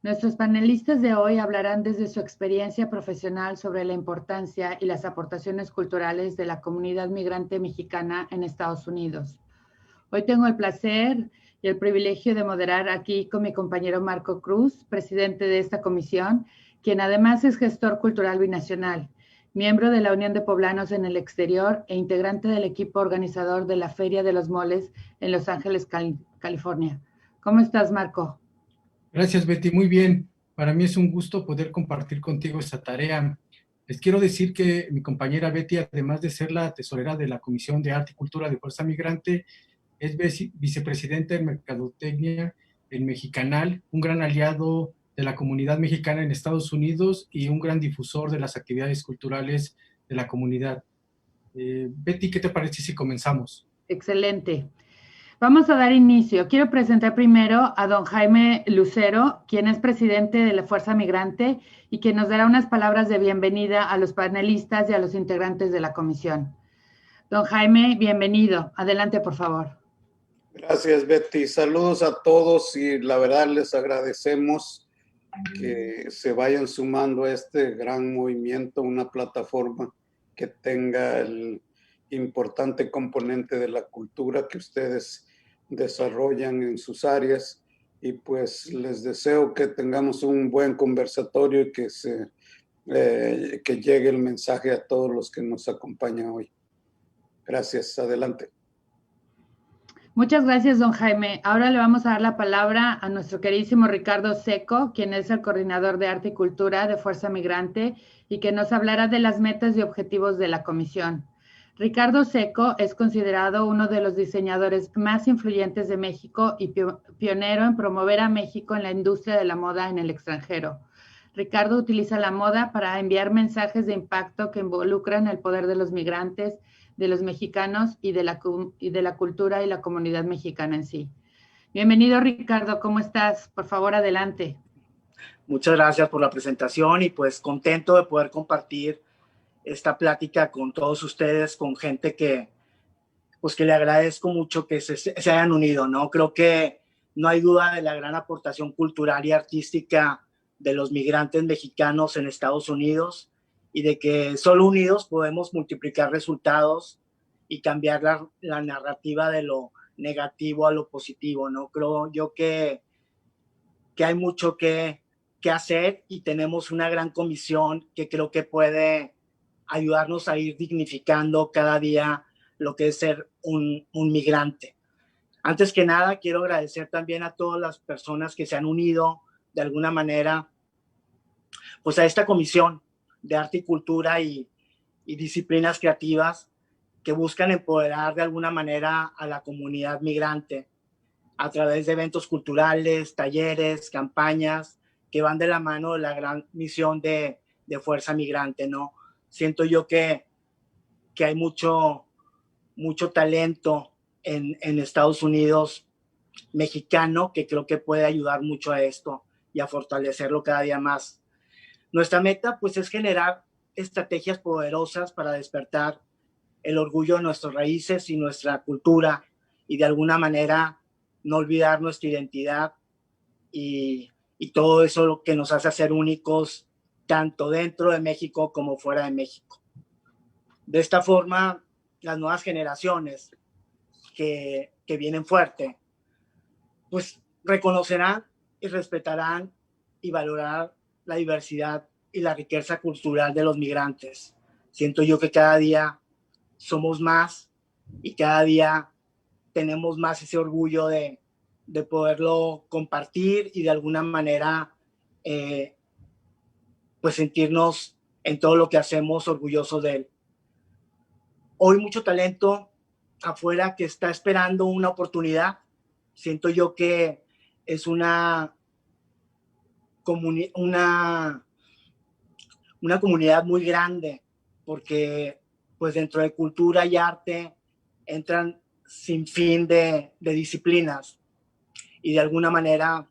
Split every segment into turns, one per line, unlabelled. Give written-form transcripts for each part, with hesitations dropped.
Nuestros panelistas de hoy hablarán desde su experiencia profesional sobre la importancia y las aportaciones culturales de la comunidad migrante mexicana en Estados Unidos. Hoy tengo el placer y el privilegio de moderar aquí con mi compañero Marco Cruz, presidente de esta comisión, quien además es gestor cultural binacional, miembro de la Unión de Poblanos en el Exterior e integrante del equipo organizador de la Feria de los Moles en Los Ángeles, California. ¿Cómo estás, Marco?
Gracias, Betty. Muy bien. Para mí es un gusto poder compartir contigo esta tarea. Les quiero decir que mi compañera Betty, además de ser la tesorera de la Comisión de Arte y Cultura de Fuerza Migrante, es vicepresidenta de Mercadotecnia en Mexicanal, un gran aliado de la comunidad mexicana en Estados Unidos y un gran difusor de las actividades culturales de la comunidad. Betty, ¿qué te parece si comenzamos?
Excelente. Vamos a dar inicio. Quiero presentar primero a don Jaime Lucero, quien es presidente de la Fuerza Migrante y quien nos dará unas palabras de bienvenida a los panelistas y a los integrantes de la comisión. Don Jaime, bienvenido. Adelante, por favor.
Gracias, Betty. Saludos a todos y la verdad les agradecemos que se vayan sumando a este gran movimiento, una plataforma que tenga el importante componente de la cultura que ustedes desarrollan en sus áreas, y pues les deseo que tengamos un buen conversatorio y que llegue el mensaje a todos los que nos acompañan hoy. Gracias. Adelante.
Muchas gracias, don Jaime. Ahora le vamos a dar la palabra a nuestro queridísimo Ricardo Seco, quien es el coordinador de Arte y Cultura de Fuerza Migrante y que nos hablará de las metas y objetivos de la comisión. Ricardo Seco es considerado uno de los diseñadores más influyentes de México y pionero en promover a México en la industria de la moda en el extranjero. Ricardo utiliza la moda para enviar mensajes de impacto que involucran el poder de los migrantes, de los mexicanos y de la cultura y la comunidad mexicana en sí. Bienvenido, Ricardo, ¿cómo estás? Por favor, adelante.
Muchas gracias por la presentación y pues contento de poder compartir esta plática con todos ustedes, con gente que le agradezco mucho que se hayan unido, ¿no? Creo que no hay duda de la gran aportación cultural y artística de los migrantes mexicanos en Estados Unidos y de que solo unidos podemos multiplicar resultados y cambiar la narrativa de lo negativo a lo positivo, ¿no? Creo yo que hay mucho que hacer y tenemos una gran comisión que creo que puede ayudarnos a ir dignificando cada día lo que es ser un migrante. Antes que nada, quiero agradecer también a todas las personas que se han unido de alguna manera pues a esta comisión de arte y cultura y disciplinas creativas que buscan empoderar de alguna manera a la comunidad migrante a través de eventos culturales, talleres, campañas que van de la mano de la gran misión de Fuerza Migrante, ¿no? Siento yo que hay mucho talento en Estados Unidos mexicano que creo que puede ayudar mucho a esto y a fortalecerlo cada día más. Nuestra meta pues es generar estrategias poderosas para despertar el orgullo de nuestras raíces y nuestra cultura y de alguna manera no olvidar nuestra identidad y todo eso que nos hace ser únicos tanto dentro de México como fuera de México. De esta forma, las nuevas generaciones que vienen fuerte, pues reconocerán y respetarán y valorarán la diversidad y la riqueza cultural de los migrantes. Siento yo que cada día somos más y cada día tenemos más ese orgullo de poderlo compartir y de alguna manera pues sentirnos en todo lo que hacemos orgullosos de él. Hoy mucho talento afuera que está esperando una oportunidad. Siento yo que es una comunidad muy grande porque pues dentro de cultura y arte entran sin fin de disciplinas y de alguna manera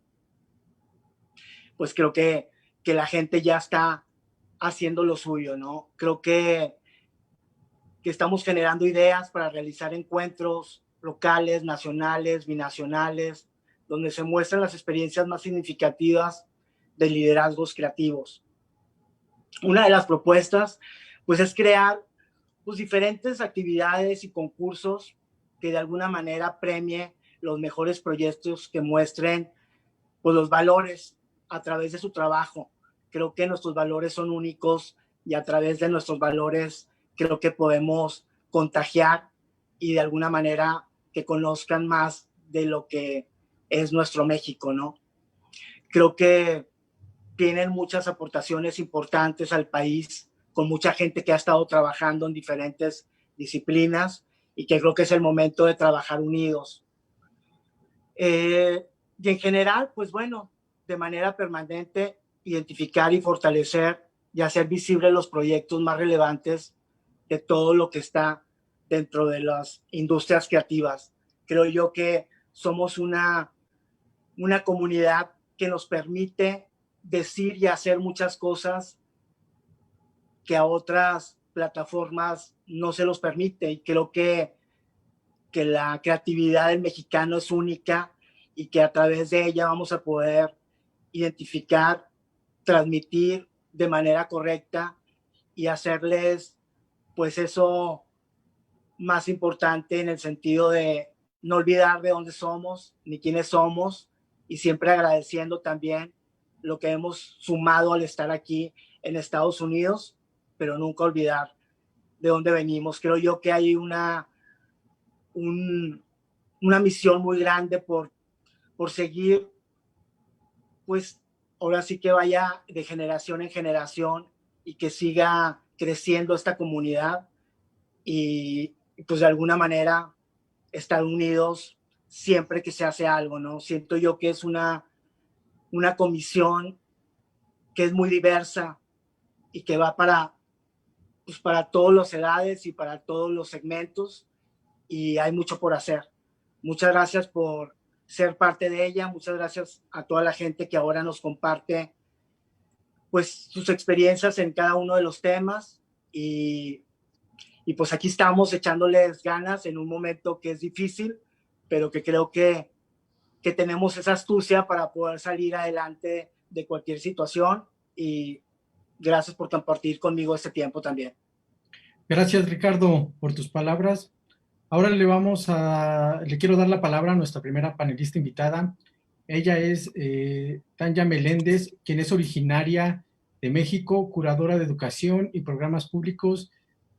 pues creo que la gente ya está haciendo lo suyo, ¿no? Creo que estamos generando ideas para realizar encuentros locales, nacionales, binacionales, donde se muestran las experiencias más significativas de liderazgos creativos. Una de las propuestas, pues, es crear pues, diferentes actividades y concursos que de alguna manera premie los mejores proyectos que muestren pues, los valores a través de su trabajo. Creo que nuestros valores son únicos y a través de nuestros valores creo que podemos contagiar y de alguna manera que conozcan más de lo que es nuestro México, ¿no? Creo que tienen muchas aportaciones importantes al país, con mucha gente que ha estado trabajando en diferentes disciplinas y que creo que es el momento de trabajar unidos. Y en general, pues bueno, de manera permanente, identificar y fortalecer y hacer visibles los proyectos más relevantes de todo lo que está dentro de las industrias creativas. Creo yo que somos una comunidad que nos permite decir y hacer muchas cosas que a otras plataformas no se los permite. Y creo que la creatividad del mexicano es única y que a través de ella vamos a poder identificar, transmitir de manera correcta y hacerles pues eso más importante en el sentido de no olvidar de dónde somos ni quiénes somos y siempre agradeciendo también lo que hemos sumado al estar aquí en Estados Unidos, pero nunca olvidar de dónde venimos. Creo yo que hay una misión muy grande por seguir, pues ahora sí que vaya de generación en generación y que siga creciendo esta comunidad y pues de alguna manera estar unidos siempre que se hace algo, ¿no? Siento yo que es una comisión que es muy diversa y que va para todas las edades y para todos los segmentos y hay mucho por hacer. Muchas gracias por ser parte de ella, muchas gracias a toda la gente que ahora nos comparte pues sus experiencias en cada uno de los temas y pues aquí estamos echándoles ganas en un momento que es difícil, pero que creo que tenemos esa astucia para poder salir adelante de cualquier situación y gracias por compartir conmigo este tiempo también.
Gracias, Ricardo, por tus palabras. Ahora le quiero dar la palabra a nuestra primera panelista invitada. Ella es Tanya Meléndez, quien es originaria de México, curadora de educación y programas públicos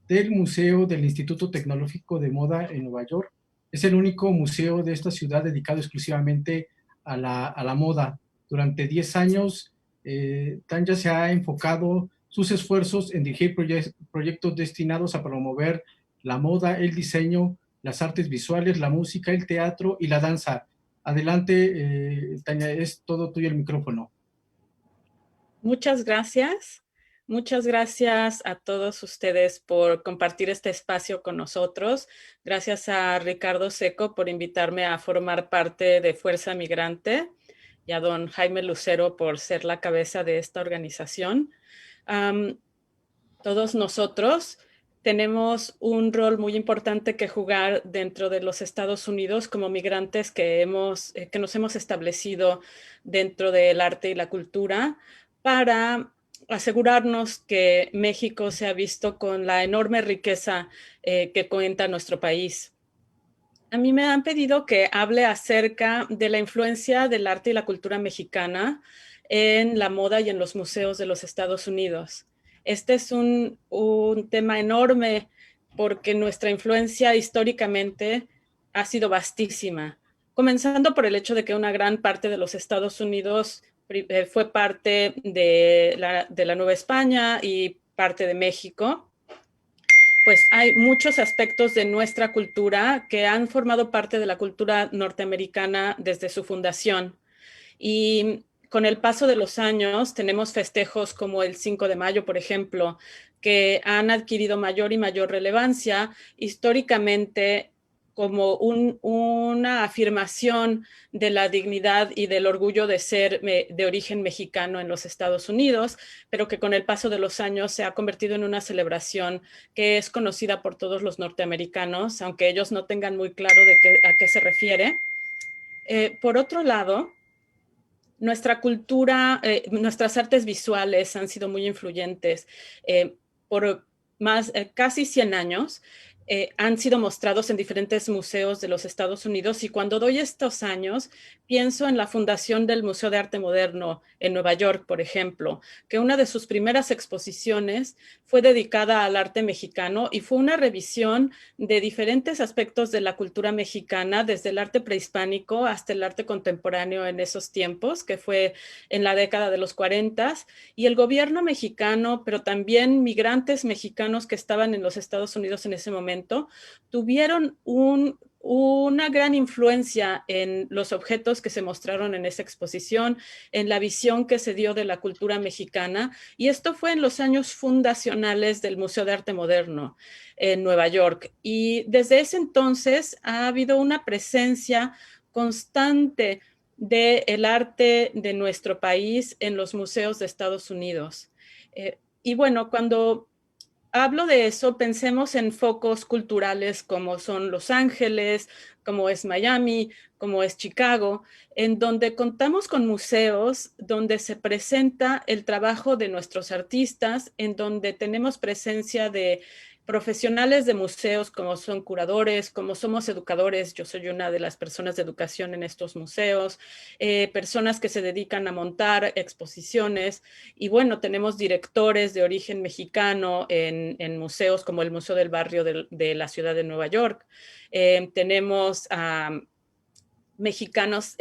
del Museo del Instituto Tecnológico de Moda en Nueva York. Es el único museo de esta ciudad dedicado exclusivamente a la moda. Durante 10 años, Tanya se ha enfocado sus esfuerzos en dirigir proyectos destinados a promover la moda, el diseño, las artes visuales, la música, el teatro y la danza. Adelante, Tanya, es todo tuyo el micrófono.
Muchas gracias. Muchas gracias a todos ustedes por compartir este espacio con nosotros. Gracias a Ricardo Seco por invitarme a formar parte de Fuerza Migrante y a don Jaime Lucero por ser la cabeza de esta organización. Todos nosotros tenemos un rol muy importante que jugar dentro de los Estados Unidos como migrantes que nos hemos establecido dentro del arte y la cultura para asegurarnos que México se ha visto con la enorme riqueza que cuenta nuestro país. A mí me han pedido que hable acerca de la influencia del arte y la cultura mexicana en la moda y en los museos de los Estados Unidos. Este es un tema enorme porque nuestra influencia históricamente ha sido vastísima, comenzando por el hecho de que una gran parte de los Estados Unidos fue parte de la Nueva España y parte de México. Pues hay muchos aspectos de nuestra cultura que han formado parte de la cultura norteamericana desde su fundación. Y con el paso de los años tenemos festejos como el 5 de mayo, por ejemplo, que han adquirido mayor y mayor relevancia históricamente como una afirmación de la dignidad y del orgullo de ser de origen mexicano en los Estados Unidos, pero que con el paso de los años se ha convertido en una celebración que es conocida por todos los norteamericanos, aunque ellos no tengan muy claro a qué se refiere. Por otro lado, nuestra cultura, nuestras artes visuales han sido muy influyentes por casi 100 años. Han sido mostrados en diferentes museos de los Estados Unidos, y cuando doy estos años pienso en la fundación del Museo de Arte Moderno en Nueva York, por ejemplo, que una de sus primeras exposiciones fue dedicada al arte mexicano y fue una revisión de diferentes aspectos de la cultura mexicana, desde el arte prehispánico hasta el arte contemporáneo en esos tiempos, que fue en la década de los 40, y el gobierno mexicano, pero también migrantes mexicanos que estaban en los Estados Unidos en ese momento, tuvieron una gran influencia en los objetos que se mostraron en esa exposición, en la visión que se dio de la cultura mexicana, y esto fue en los años fundacionales del Museo de Arte Moderno en Nueva York. Y desde ese entonces ha habido una presencia constante del arte de nuestro país en los museos de Estados Unidos. Y bueno, cuando hablo de eso, pensemos en focos culturales como son Los Ángeles, como es Miami, como es Chicago, en donde contamos con museos donde se presenta el trabajo de nuestros artistas, en donde tenemos presencia de profesionales de museos como son curadores, como somos educadores. Yo soy una de las personas de educación en estos museos, personas que se dedican a montar exposiciones, y bueno, tenemos directores de origen mexicano en museos como el Museo del Barrio de la Ciudad de Nueva York. Tenemos mexicanos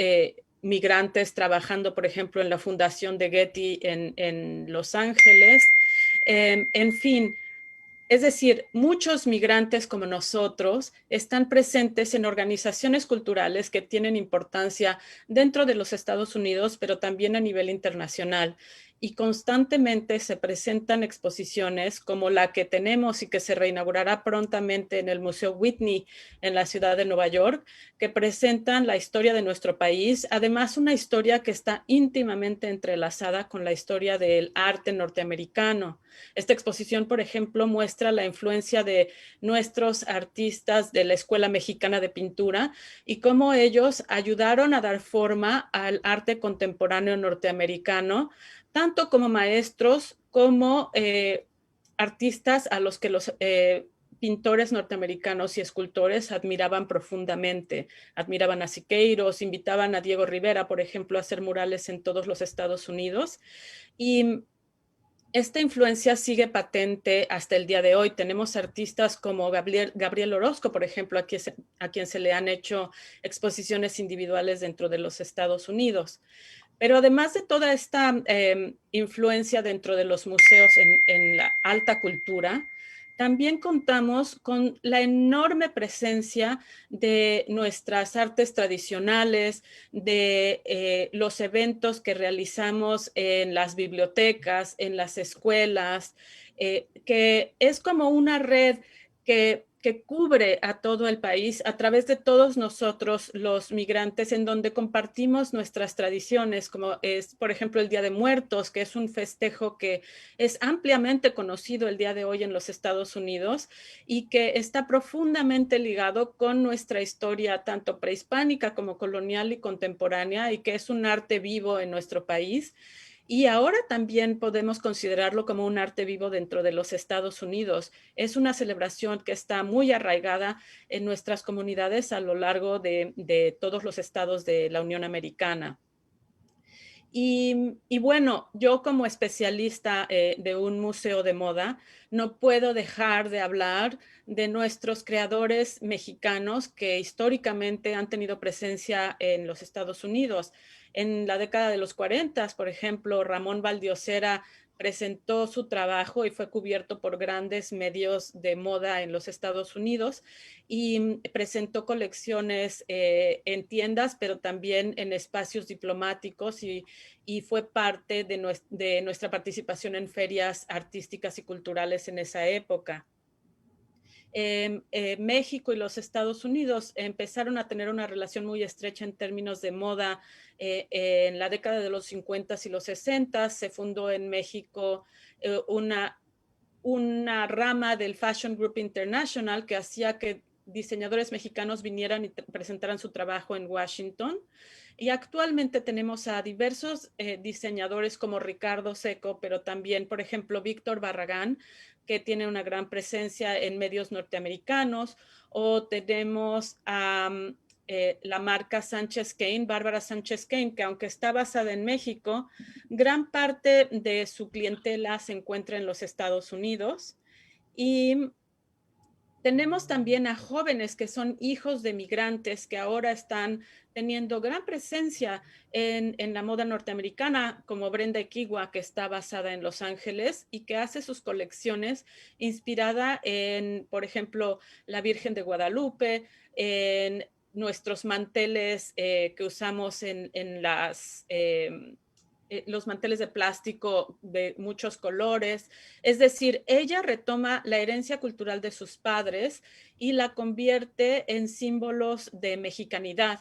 migrantes trabajando, por ejemplo, en la Fundación de Getty en Los Ángeles. En fin, es decir, muchos migrantes como nosotros están presentes en organizaciones culturales que tienen importancia dentro de los Estados Unidos, pero también a nivel internacional. Y constantemente se presentan exposiciones como la que tenemos y que se reinaugurará prontamente en el Museo Whitney en la ciudad de Nueva York, que presentan la historia de nuestro país, además una historia que está íntimamente entrelazada con la historia del arte norteamericano. Esta exposición, por ejemplo, muestra la influencia de nuestros artistas de la Escuela Mexicana de Pintura y cómo ellos ayudaron a dar forma al arte contemporáneo norteamericano, tanto como maestros como artistas a los que los pintores norteamericanos y escultores admiraban profundamente. Admiraban a Siqueiros, invitaban a Diego Rivera, por ejemplo, a hacer murales en todos los Estados Unidos. Y esta influencia sigue patente hasta el día de hoy. Tenemos artistas como Gabriel Orozco, por ejemplo, a quien se le han hecho exposiciones individuales dentro de los Estados Unidos. Pero además de toda esta influencia dentro de los museos en la alta cultura, también contamos con la enorme presencia de nuestras artes tradicionales, de los eventos que realizamos en las bibliotecas, en las escuelas, que es como una red que cubre a todo el país a través de todos nosotros los migrantes, en donde compartimos nuestras tradiciones, como es, por ejemplo, el Día de Muertos, que es un festejo que es ampliamente conocido el día de hoy en los Estados Unidos y que está profundamente ligado con nuestra historia, tanto prehispánica como colonial y contemporánea, y que es un arte vivo en nuestro país. Y ahora también podemos considerarlo como un arte vivo dentro de los Estados Unidos. Es una celebración que está muy arraigada en nuestras comunidades a lo largo de todos los estados de la Unión Americana. Y bueno, yo como especialista de un museo de moda, no puedo dejar de hablar de nuestros creadores mexicanos que históricamente han tenido presencia en los Estados Unidos. En la década de los 40, por ejemplo, Ramón Valdiosera presentó su trabajo y fue cubierto por grandes medios de moda en los Estados Unidos, y presentó colecciones en tiendas, pero también en espacios diplomáticos, y fue parte de nuestra participación en ferias artísticas y culturales en esa época. México y los Estados Unidos empezaron a tener una relación muy estrecha en términos de moda en la década de los 50 y los 60. Se fundó en México una rama del Fashion Group International que hacía que diseñadores mexicanos vinieran y presentaran su trabajo en Washington. Y actualmente tenemos a diversos diseñadores como Ricardo Seco, pero también, por ejemplo, Víctor Barragán, que tiene una gran presencia en medios norteamericanos, o tenemos a la marca Sánchez Kane, Bárbara Sánchez Kane, que aunque está basada en México, gran parte de su clientela se encuentra en los Estados Unidos. Y tenemos también a jóvenes que son hijos de migrantes que ahora están teniendo gran presencia en la moda norteamericana, como Brenda Equigua, que está basada en Los Ángeles y que hace sus colecciones inspirada en, por ejemplo, la Virgen de Guadalupe, en nuestros manteles que usamos en los manteles de plástico de muchos colores. Es decir, ella retoma la herencia cultural de sus padres y la convierte en símbolos de mexicanidad.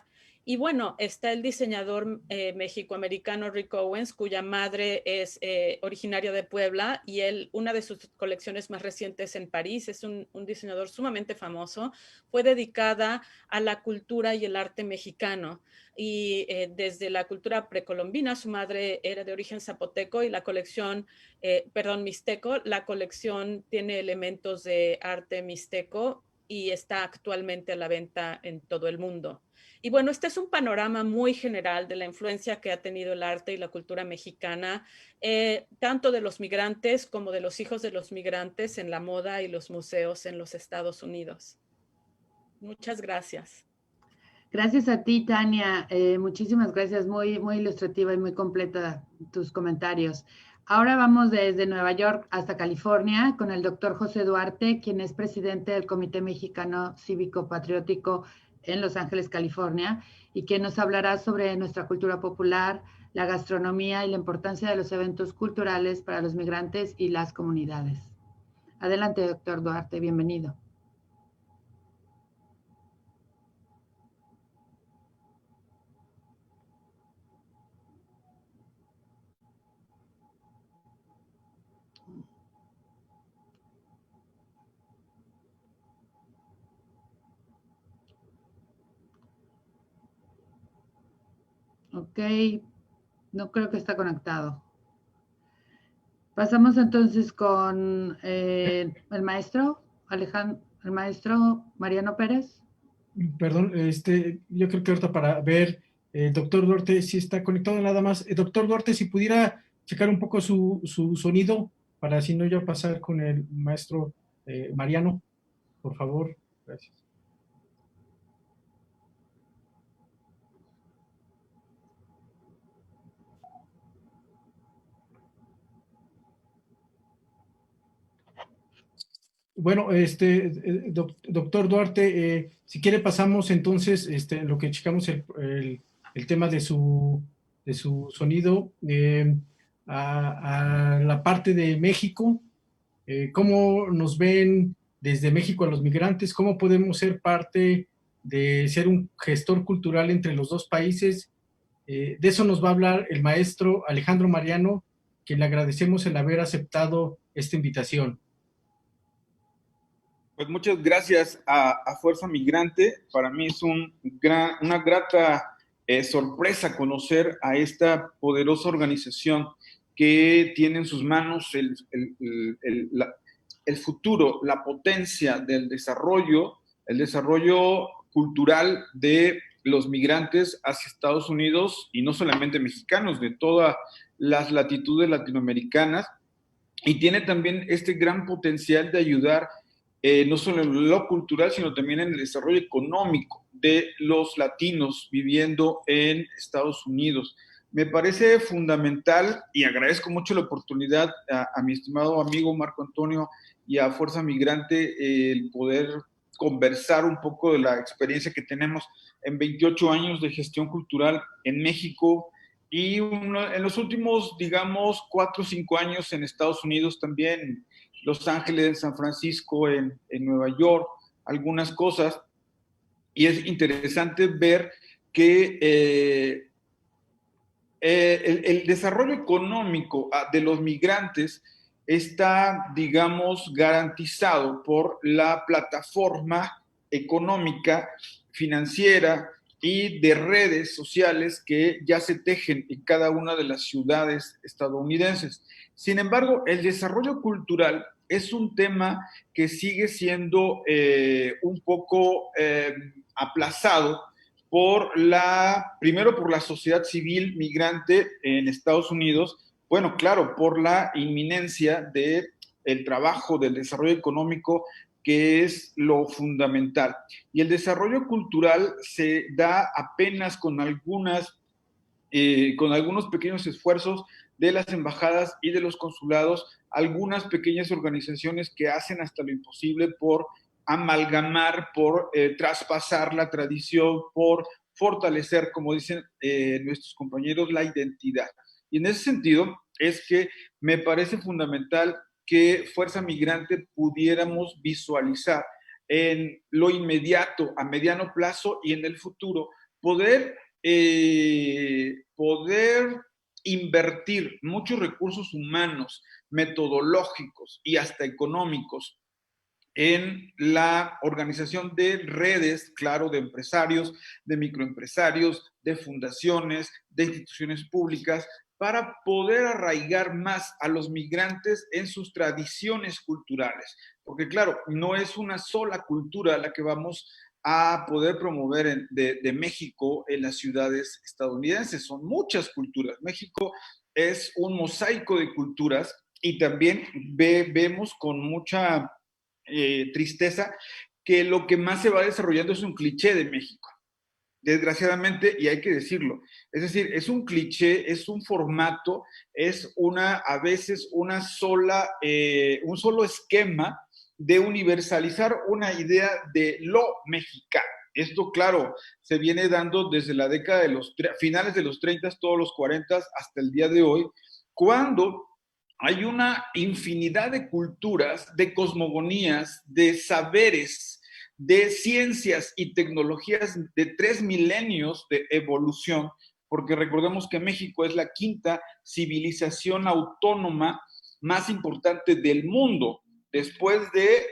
Y bueno, está el diseñador mexicoamericano Rick Owens, cuya madre es originaria de Puebla, y él, una de sus colecciones más recientes en París, es un diseñador sumamente famoso, fue dedicada a la cultura y el arte mexicano. Y desde la cultura precolombina, su madre era de origen zapoteco y la colección, mixteco, la colección tiene elementos de arte mixteco y está actualmente a la venta en todo el mundo. Y bueno, este es un panorama muy general de la influencia que ha tenido el arte y la cultura mexicana, tanto de los migrantes como de los hijos de los migrantes en la moda y los museos en los Estados Unidos. Muchas gracias.
Gracias a ti, Tania. Muchísimas gracias. Muy, muy ilustrativa y muy completa tus comentarios. Ahora vamos desde Nueva York hasta California con el doctor José Duarte, quien es presidente del Comité Mexicano Cívico Patriótico en Los Ángeles, California, y quien nos hablará sobre nuestra cultura popular, la gastronomía y la importancia de los eventos culturales para los migrantes y las comunidades. Adelante, doctor Duarte, bienvenido. Ok, no creo que está conectado. Pasamos entonces con el maestro el maestro Mariano Pérez.
Perdón, yo creo que ahorita para ver, doctor Duarte, si está conectado nada más. Doctor Duarte, si pudiera checar un poco su sonido, para así no yo pasar con el maestro Mariano, por favor. Gracias. Bueno, doctor Duarte, si quiere pasamos entonces, lo que checamos el tema de su sonido a la parte de México. ¿Cómo nos ven desde México a los migrantes? ¿Cómo podemos ser parte de ser un gestor cultural entre los dos países? De eso nos va a hablar el maestro Alejandro Mariano, quien le agradecemos el haber aceptado esta invitación.
Pues muchas gracias a Fuerza Migrante. Para mí es una grata sorpresa conocer a esta poderosa organización que tiene en sus manos el futuro, la potencia del desarrollo, el desarrollo cultural de los migrantes hacia Estados Unidos, y no solamente mexicanos, de todas las latitudes latinoamericanas, y tiene también este gran potencial de ayudar no solo en lo cultural, sino también en el desarrollo económico de los latinos viviendo en Estados Unidos. Me parece fundamental y agradezco mucho la oportunidad a mi estimado amigo Marco Antonio y a Fuerza Migrante el poder conversar un poco de la experiencia que tenemos en 28 años de gestión cultural en México y en los últimos, digamos, 4 o 5 años en Estados Unidos también, Los Ángeles, San Francisco, en Nueva York, algunas cosas. Y es interesante ver que el desarrollo económico de los migrantes está, digamos, garantizado por la plataforma económica, financiera y de redes sociales que ya se tejen en cada una de las ciudades estadounidenses. Sin embargo, el desarrollo cultural es un tema que sigue siendo un poco aplazado primero por la sociedad civil migrante en Estados Unidos, bueno, claro, por la inminencia del trabajo, del desarrollo económico, que es lo fundamental. Y el desarrollo cultural se da apenas con algunos pequeños esfuerzos de las embajadas y de los consulados, algunas pequeñas organizaciones que hacen hasta lo imposible por amalgamar, por traspasar la tradición, por fortalecer, como dicen nuestros compañeros, la identidad. Y en ese sentido es que me parece fundamental que Fuerza Migrante pudiéramos visualizar en lo inmediato, a mediano plazo y en el futuro, poder invertir muchos recursos humanos, metodológicos y hasta económicos en la organización de redes, claro, de empresarios, de microempresarios, de fundaciones, de instituciones públicas, para poder arraigar más a los migrantes en sus tradiciones culturales. Porque claro, no es una sola cultura la que vamos a poder promover de México en las ciudades estadounidenses. Son muchas culturas. México es un mosaico de culturas y también vemos con mucha tristeza que lo que más se va desarrollando es un cliché de México, desgraciadamente, y hay que decirlo. Es decir, es un cliché, es un formato, es a veces un solo esquema de universalizar una idea de lo mexicano. Esto, claro, se viene dando desde la década de finales de los 30, todos los 40, hasta el día de hoy, cuando hay una infinidad de culturas, de cosmogonías, de saberes, de ciencias y tecnologías de 3 milenios de evolución, porque recordemos que México es la quinta civilización autónoma más importante del mundo, después de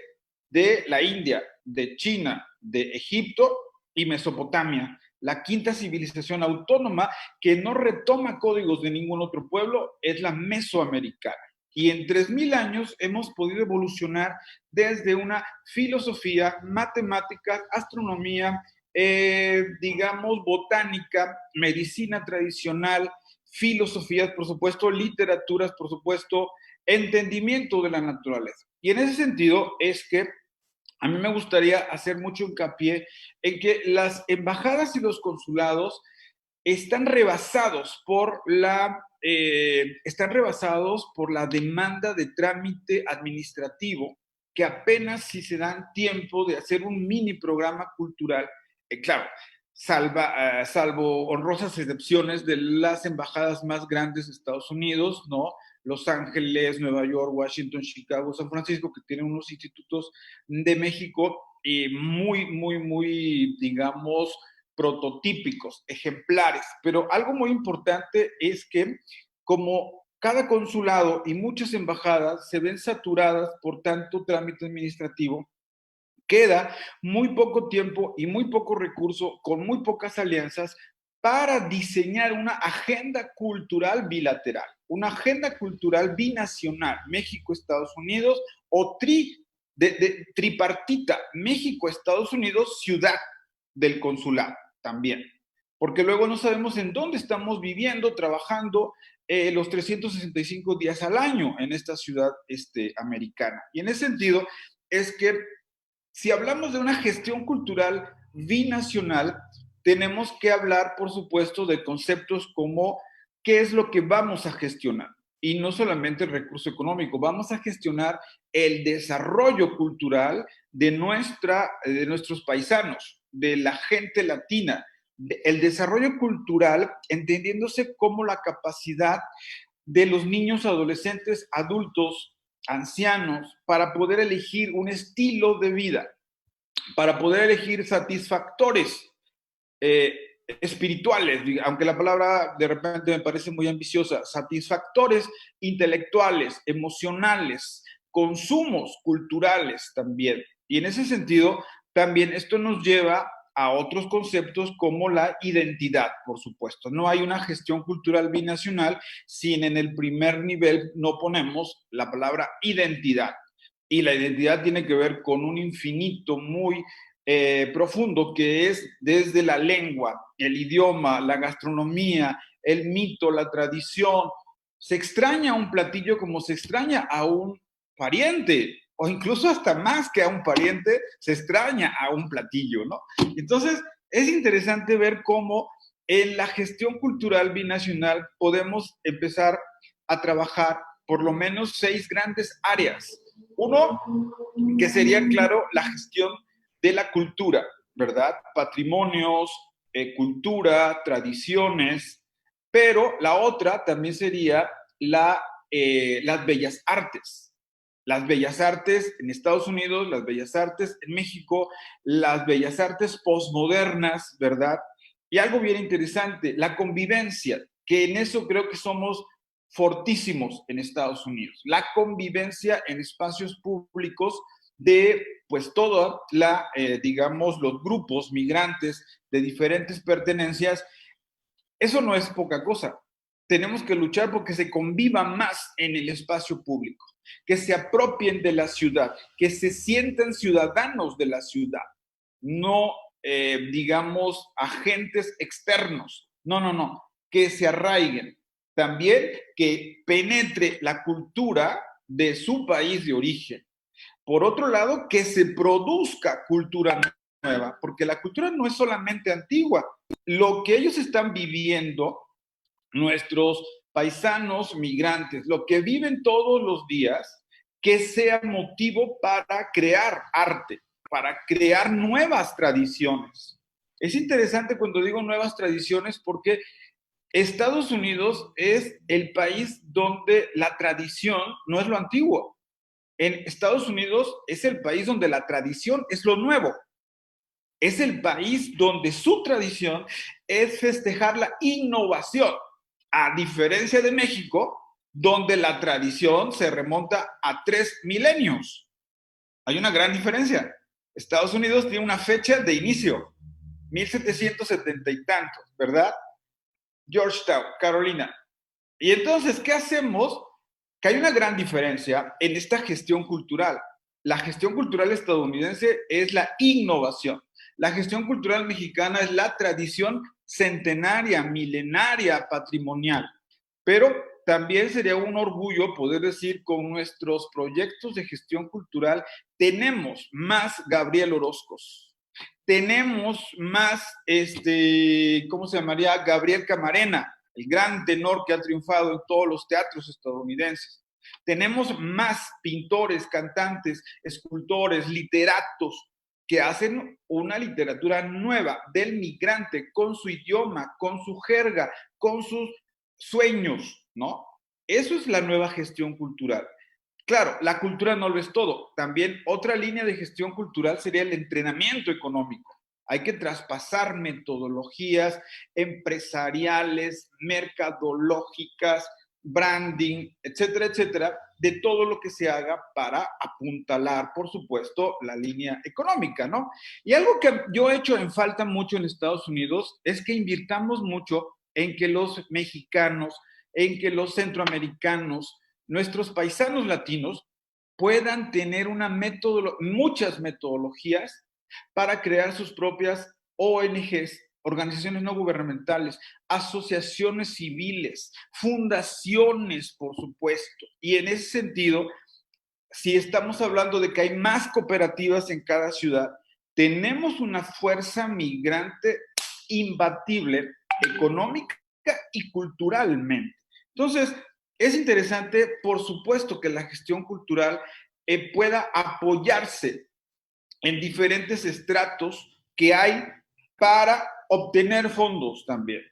la India, de China, de Egipto y Mesopotamia. La quinta civilización autónoma que no retoma códigos de ningún otro pueblo es la mesoamericana. Y en 3000 años hemos podido evolucionar desde una filosofía, matemáticas, astronomía, digamos, botánica, medicina tradicional, filosofías, por supuesto, literaturas, por supuesto, entendimiento de la naturaleza. Y en ese sentido es que a mí me gustaría hacer mucho hincapié en que las embajadas y los consulados están rebasados por la demanda de trámite administrativo, que apenas si se dan tiempo de hacer un mini programa cultural, claro, salvo honrosas excepciones de las embajadas más grandes de Estados Unidos, ¿no? Los Ángeles, Nueva York, Washington, Chicago, San Francisco, que tienen unos institutos de México muy, digamos, prototípicos, ejemplares. Pero algo muy importante es que como cada consulado y muchas embajadas se ven saturadas por tanto trámite administrativo, queda muy poco tiempo y muy poco recurso, con muy pocas alianzas, para diseñar una agenda cultural bilateral, una agenda cultural binacional, México-Estados Unidos, o tripartita, México-Estados Unidos, ciudad del consulado también. Porque luego no sabemos en dónde estamos viviendo, trabajando los 365 días al año en esta ciudad americana. Y en ese sentido es que si hablamos de una gestión cultural binacional, tenemos que hablar, por supuesto, de conceptos como qué es lo que vamos a gestionar. Y no solamente el recurso económico, vamos a gestionar el desarrollo cultural de nuestros paisanos, de la gente latina, el desarrollo cultural entendiéndose como la capacidad de los niños, adolescentes, adultos, ancianos, para poder elegir un estilo de vida, para poder elegir satisfactores espirituales, aunque la palabra de repente me parece muy ambiciosa, satisfactores intelectuales, emocionales, consumos culturales también. Y en ese sentido, también esto nos lleva a otros conceptos como la identidad, por supuesto. No hay una gestión cultural binacional si en el primer nivel no ponemos la palabra identidad. Y la identidad tiene que ver con un infinito muy profundo, que es desde la lengua, el idioma, la gastronomía, el mito, la tradición. Se extraña un platillo como se extraña a un pariente, o incluso hasta más que a un pariente, se extraña a un platillo, ¿no? Entonces, es interesante ver cómo en la gestión cultural binacional podemos empezar a trabajar por lo menos 6 grandes áreas. Uno, que sería, claro, la gestión de la cultura, ¿verdad? Patrimonios, cultura, tradiciones, pero la otra también sería las bellas artes. Las bellas artes en Estados Unidos, las bellas artes en México, las bellas artes posmodernas, ¿verdad? Y algo bien interesante, la convivencia, que en eso creo que somos fortísimos en Estados Unidos. La convivencia en espacios públicos de, pues, toda la, digamos, los grupos migrantes de diferentes pertenencias. Eso no es poca cosa. Tenemos que luchar porque se conviva más en el espacio público, que se apropien de la ciudad, que se sientan ciudadanos de la ciudad, no, digamos, agentes externos. No, no, no, que se arraiguen. También que penetre la cultura de su país de origen. Por otro lado, que se produzca cultura nueva, porque la cultura no es solamente antigua. Lo que ellos están viviendo, nuestros paisanos migrantes, lo que viven todos los días, que sea motivo para crear arte, para crear nuevas tradiciones. Es interesante cuando digo nuevas tradiciones porque Estados Unidos es el país donde la tradición no es lo antiguo. En Estados Unidos es el país donde la tradición es lo nuevo. Es el país donde su tradición es festejar la innovación, a diferencia de México, donde la tradición se remonta a 3 milenios. Hay una gran diferencia. Estados Unidos tiene una fecha de inicio, 1770 y tantos, ¿verdad? Georgetown, Carolina. Y entonces, ¿qué hacemos? Que hay una gran diferencia en esta gestión cultural. La gestión cultural estadounidense es la innovación. La gestión cultural mexicana es la tradición centenaria, milenaria, patrimonial. Pero también sería un orgullo poder decir con nuestros proyectos de gestión cultural tenemos más Gabriel Orozcos, tenemos más, ¿cómo se llamaría? Gabriel Camarena, el gran tenor que ha triunfado en todos los teatros estadounidenses. Tenemos más pintores, cantantes, escultores, literatos que hacen una literatura nueva del migrante con su idioma, con su jerga, con sus sueños, ¿no? Eso es la nueva gestión cultural. Claro, la cultura no lo es todo. También otra línea de gestión cultural sería el entrenamiento económico. Hay que traspasar metodologías empresariales, mercadológicas, branding, etcétera, etcétera, de todo lo que se haga para apuntalar, por supuesto, la línea económica, ¿no? Y algo que yo he hecho en falta mucho en Estados Unidos es que invirtamos mucho en que los mexicanos, en que los centroamericanos, nuestros paisanos latinos puedan tener muchas metodologías para crear sus propias ONGs, organizaciones no gubernamentales, asociaciones civiles, fundaciones, por supuesto. Y en ese sentido, si estamos hablando de que hay más cooperativas en cada ciudad, tenemos una fuerza migrante imbatible, económica y culturalmente. Entonces, es interesante, por supuesto, que la gestión cultural pueda apoyarse en diferentes estratos que hay para obtener fondos también.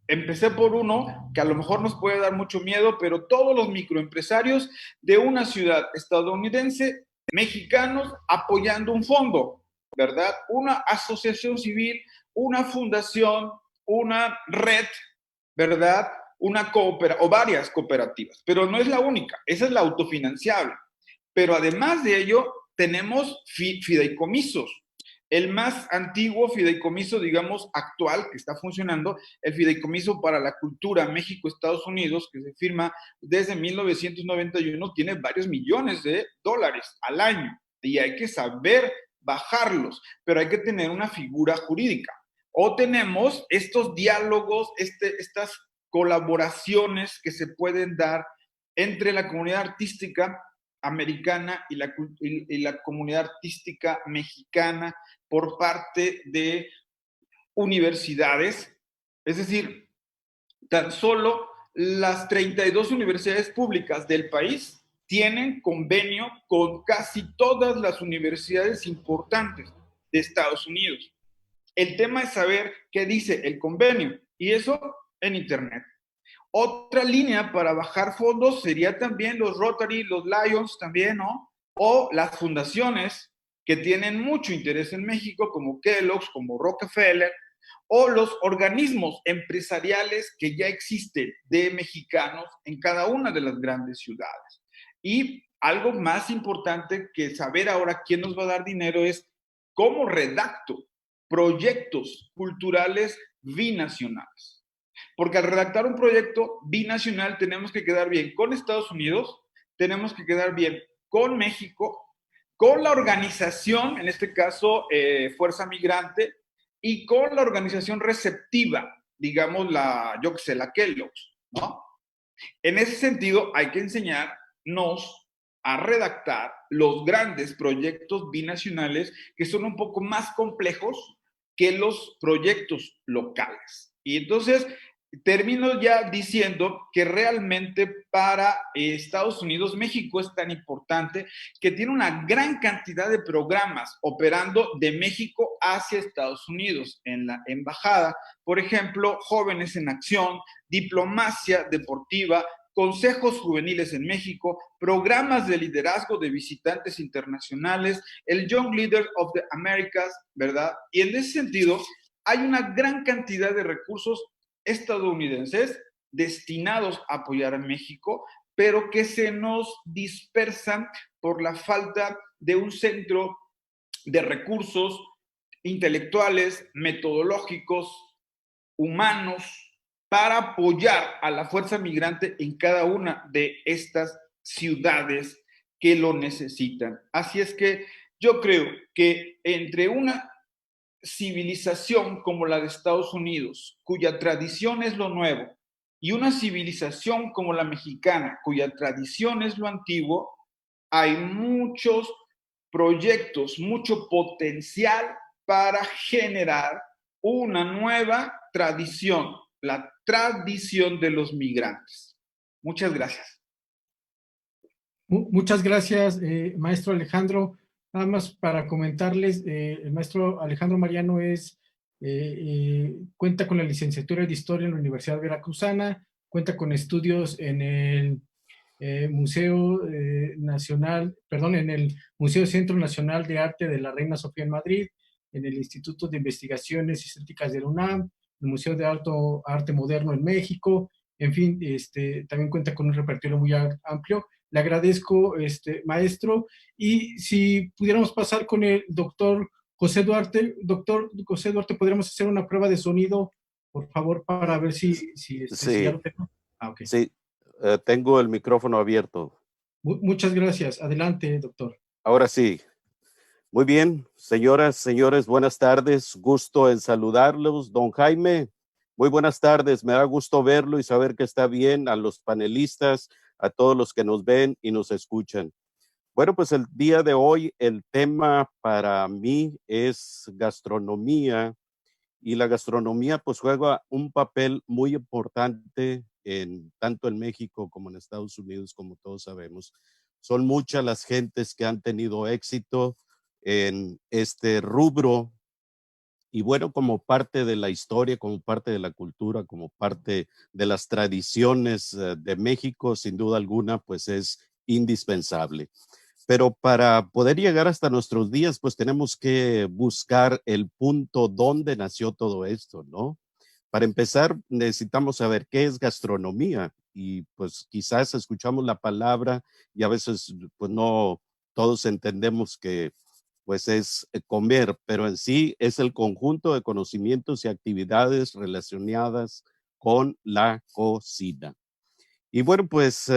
Empecé por uno que a lo mejor nos puede dar mucho miedo, pero todos los microempresarios de una ciudad estadounidense, mexicanos, apoyando un fondo, ¿verdad? Una asociación civil, una fundación, una red, ¿verdad? O varias cooperativas, pero no es la única, esa es la autofinanciable. Pero además de ello, tenemos fideicomisos. El más antiguo fideicomiso, digamos, actual, que está funcionando, el Fideicomiso para la Cultura México-Estados Unidos, que se firma desde 1991, tiene varios millones de dólares al año y hay que saber bajarlos, pero hay que tener una figura jurídica. O tenemos estos diálogos, estas colaboraciones que se pueden dar entre la comunidad artística americana y la comunidad artística mexicana por parte de universidades. Es decir, tan solo las 32 universidades públicas del país tienen convenio con casi todas las universidades importantes de Estados Unidos. El tema es saber qué dice el convenio, y eso en Internet. Otra línea para bajar fondos sería también los Rotary, los Lions también, ¿no? O las fundaciones que tienen mucho interés en México, como Kellogg's, como Rockefeller, o los organismos empresariales que ya existen de mexicanos en cada una de las grandes ciudades. Y algo más importante que saber ahora quién nos va a dar dinero es cómo redacto proyectos culturales binacionales. Porque al redactar un proyecto binacional tenemos que quedar bien con Estados Unidos, tenemos que quedar bien con México, con la organización, en este caso Fuerza Migrante, y con la organización receptiva, digamos yo que sé, la Kellogg's, ¿no? En ese sentido hay que enseñarnos a redactar los grandes proyectos binacionales que son un poco más complejos que los proyectos locales. Y entonces termino ya diciendo que realmente para Estados Unidos, México es tan importante que tiene una gran cantidad de programas operando de México hacia Estados Unidos en la embajada. Por ejemplo, Jóvenes en Acción, Diplomacia Deportiva, consejos juveniles en México, programas de liderazgo de visitantes internacionales, el Young Leader of the Americas, ¿verdad? Y en ese sentido, hay una gran cantidad de recursos estadounidenses destinados a apoyar a México, pero que se nos dispersan por la falta de un centro de recursos intelectuales, metodológicos, humanos, para apoyar a la fuerza migrante en cada una de estas ciudades que lo necesitan. Así es que yo creo que entre una civilización como la de Estados Unidos, cuya tradición es lo nuevo, y una civilización como la mexicana, cuya tradición es lo antiguo, hay muchos proyectos, mucho potencial para generar una nueva tradición, la tradición de los migrantes. Muchas gracias.
Muchas gracias, maestro Alejandro. Nada más para comentarles, el maestro Alejandro Mariano cuenta con la licenciatura de Historia en la Universidad Veracruzana, cuenta con estudios en el Museo en el Museo Centro Nacional de Arte de la Reina Sofía en Madrid, en el Instituto de Investigaciones Estéticas de la UNAM, el Museo de Arte Moderno en México, en fin, también cuenta con un repertorio muy amplio. Le agradezco, maestro, y si pudiéramos pasar con el doctor José Duarte. Doctor José Duarte, ¿podríamos hacer una prueba de sonido, por favor, para ver si
Sí,
ya lo tengo?
okay. Sí, tengo el micrófono abierto.
Muchas gracias. Adelante, doctor.
Ahora sí. Muy bien, señoras, señores, buenas tardes. Gusto en saludarlos. Don Jaime, muy buenas tardes. Me da gusto verlo y saber que está bien. A los panelistas, a todos los que nos ven y nos escuchan. Bueno, pues el día de hoy el tema para mí es gastronomía, y la gastronomía pues juega un papel muy importante tanto en México como en Estados Unidos, como todos sabemos. Son muchas las gentes que han tenido éxito en este rubro, y bueno, como parte de la historia, como parte de la cultura, como parte de las tradiciones de México, sin duda alguna, pues es indispensable. Pero para poder llegar hasta nuestros días, pues tenemos que buscar el punto donde nació todo esto, ¿no? Para empezar, necesitamos saber qué es gastronomía, y pues quizás escuchamos la palabra y a veces pues no todos entendemos que pues es comer, pero en sí es el conjunto de conocimientos y actividades relacionadas con la cocina. Y bueno, pues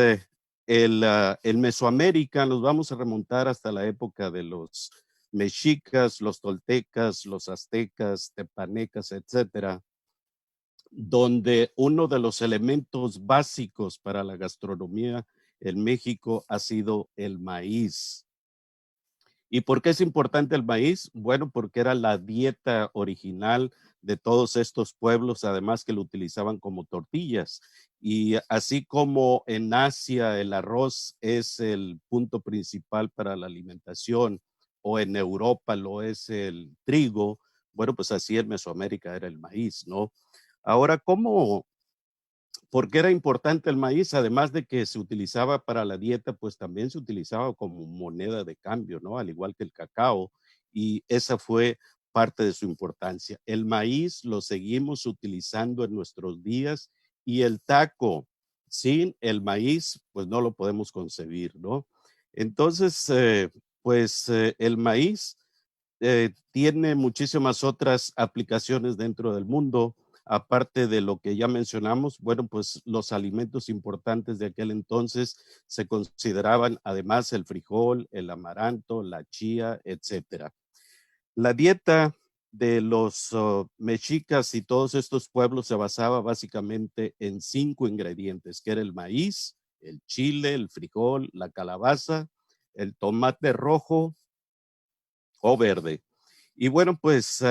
el Mesoamérica nos vamos a remontar hasta la época de los mexicas, los toltecas, los aztecas, tepanecas, etcétera, donde uno de los elementos básicos para la gastronomía en México ha sido el maíz. ¿Y por qué es importante el maíz? Bueno, porque era la dieta original de todos estos pueblos, además que lo utilizaban como tortillas. Y así como en Asia el arroz es el punto principal para la alimentación, o en Europa lo es el trigo, bueno, pues así en Mesoamérica era el maíz, ¿no? Ahora, ¿por qué era importante el maíz? Además de que se utilizaba para la dieta, pues también se utilizaba como moneda de cambio, ¿no? Al igual que el cacao, y esa fue parte de su importancia. El maíz lo seguimos utilizando en nuestros días, y el taco sin el maíz, pues no lo podemos concebir, ¿no? Entonces, el maíz tiene muchísimas otras aplicaciones dentro del mundo, aparte de lo que ya mencionamos. Bueno, pues los alimentos importantes de aquel entonces se consideraban además el frijol, el amaranto, la chía, etcétera. La dieta de los mexicas y todos estos pueblos se basaba básicamente en 5 ingredientes, que era el maíz, el chile, el frijol, la calabaza, el tomate rojo o verde. Y bueno, pues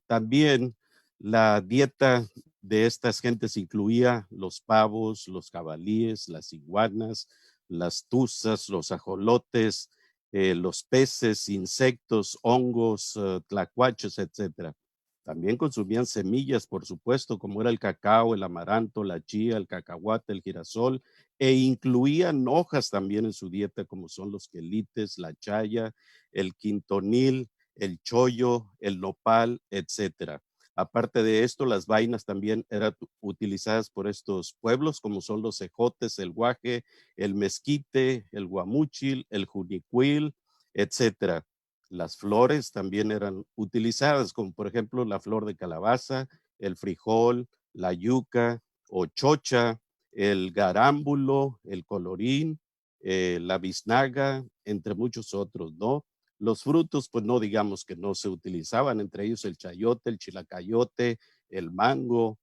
también la dieta de estas gentes incluía los pavos, los jabalíes, las iguanas, las tuzas, los ajolotes, los peces, insectos, hongos, tlacuaches, etcétera. También consumían semillas, por supuesto, como era el cacao, el amaranto, la chía, el cacahuate, el girasol, e incluían hojas también en su dieta, como son los quelites, la chaya, el quintonil, el chollo, el nopal, etcétera. Aparte de esto, las vainas también eran utilizadas por estos pueblos, como son los ejotes, el guaje, el mezquite, el guamúchil, el junicuil, etcétera. Las flores también eran utilizadas, como por ejemplo la flor de calabaza, el frijol, la yuca o chocha, el garámbulo, el colorín, la biznaga, entre muchos otros, ¿no? Los frutos, pues no digamos que no se utilizaban, entre ellos el chayote, el chilacayote, el mango,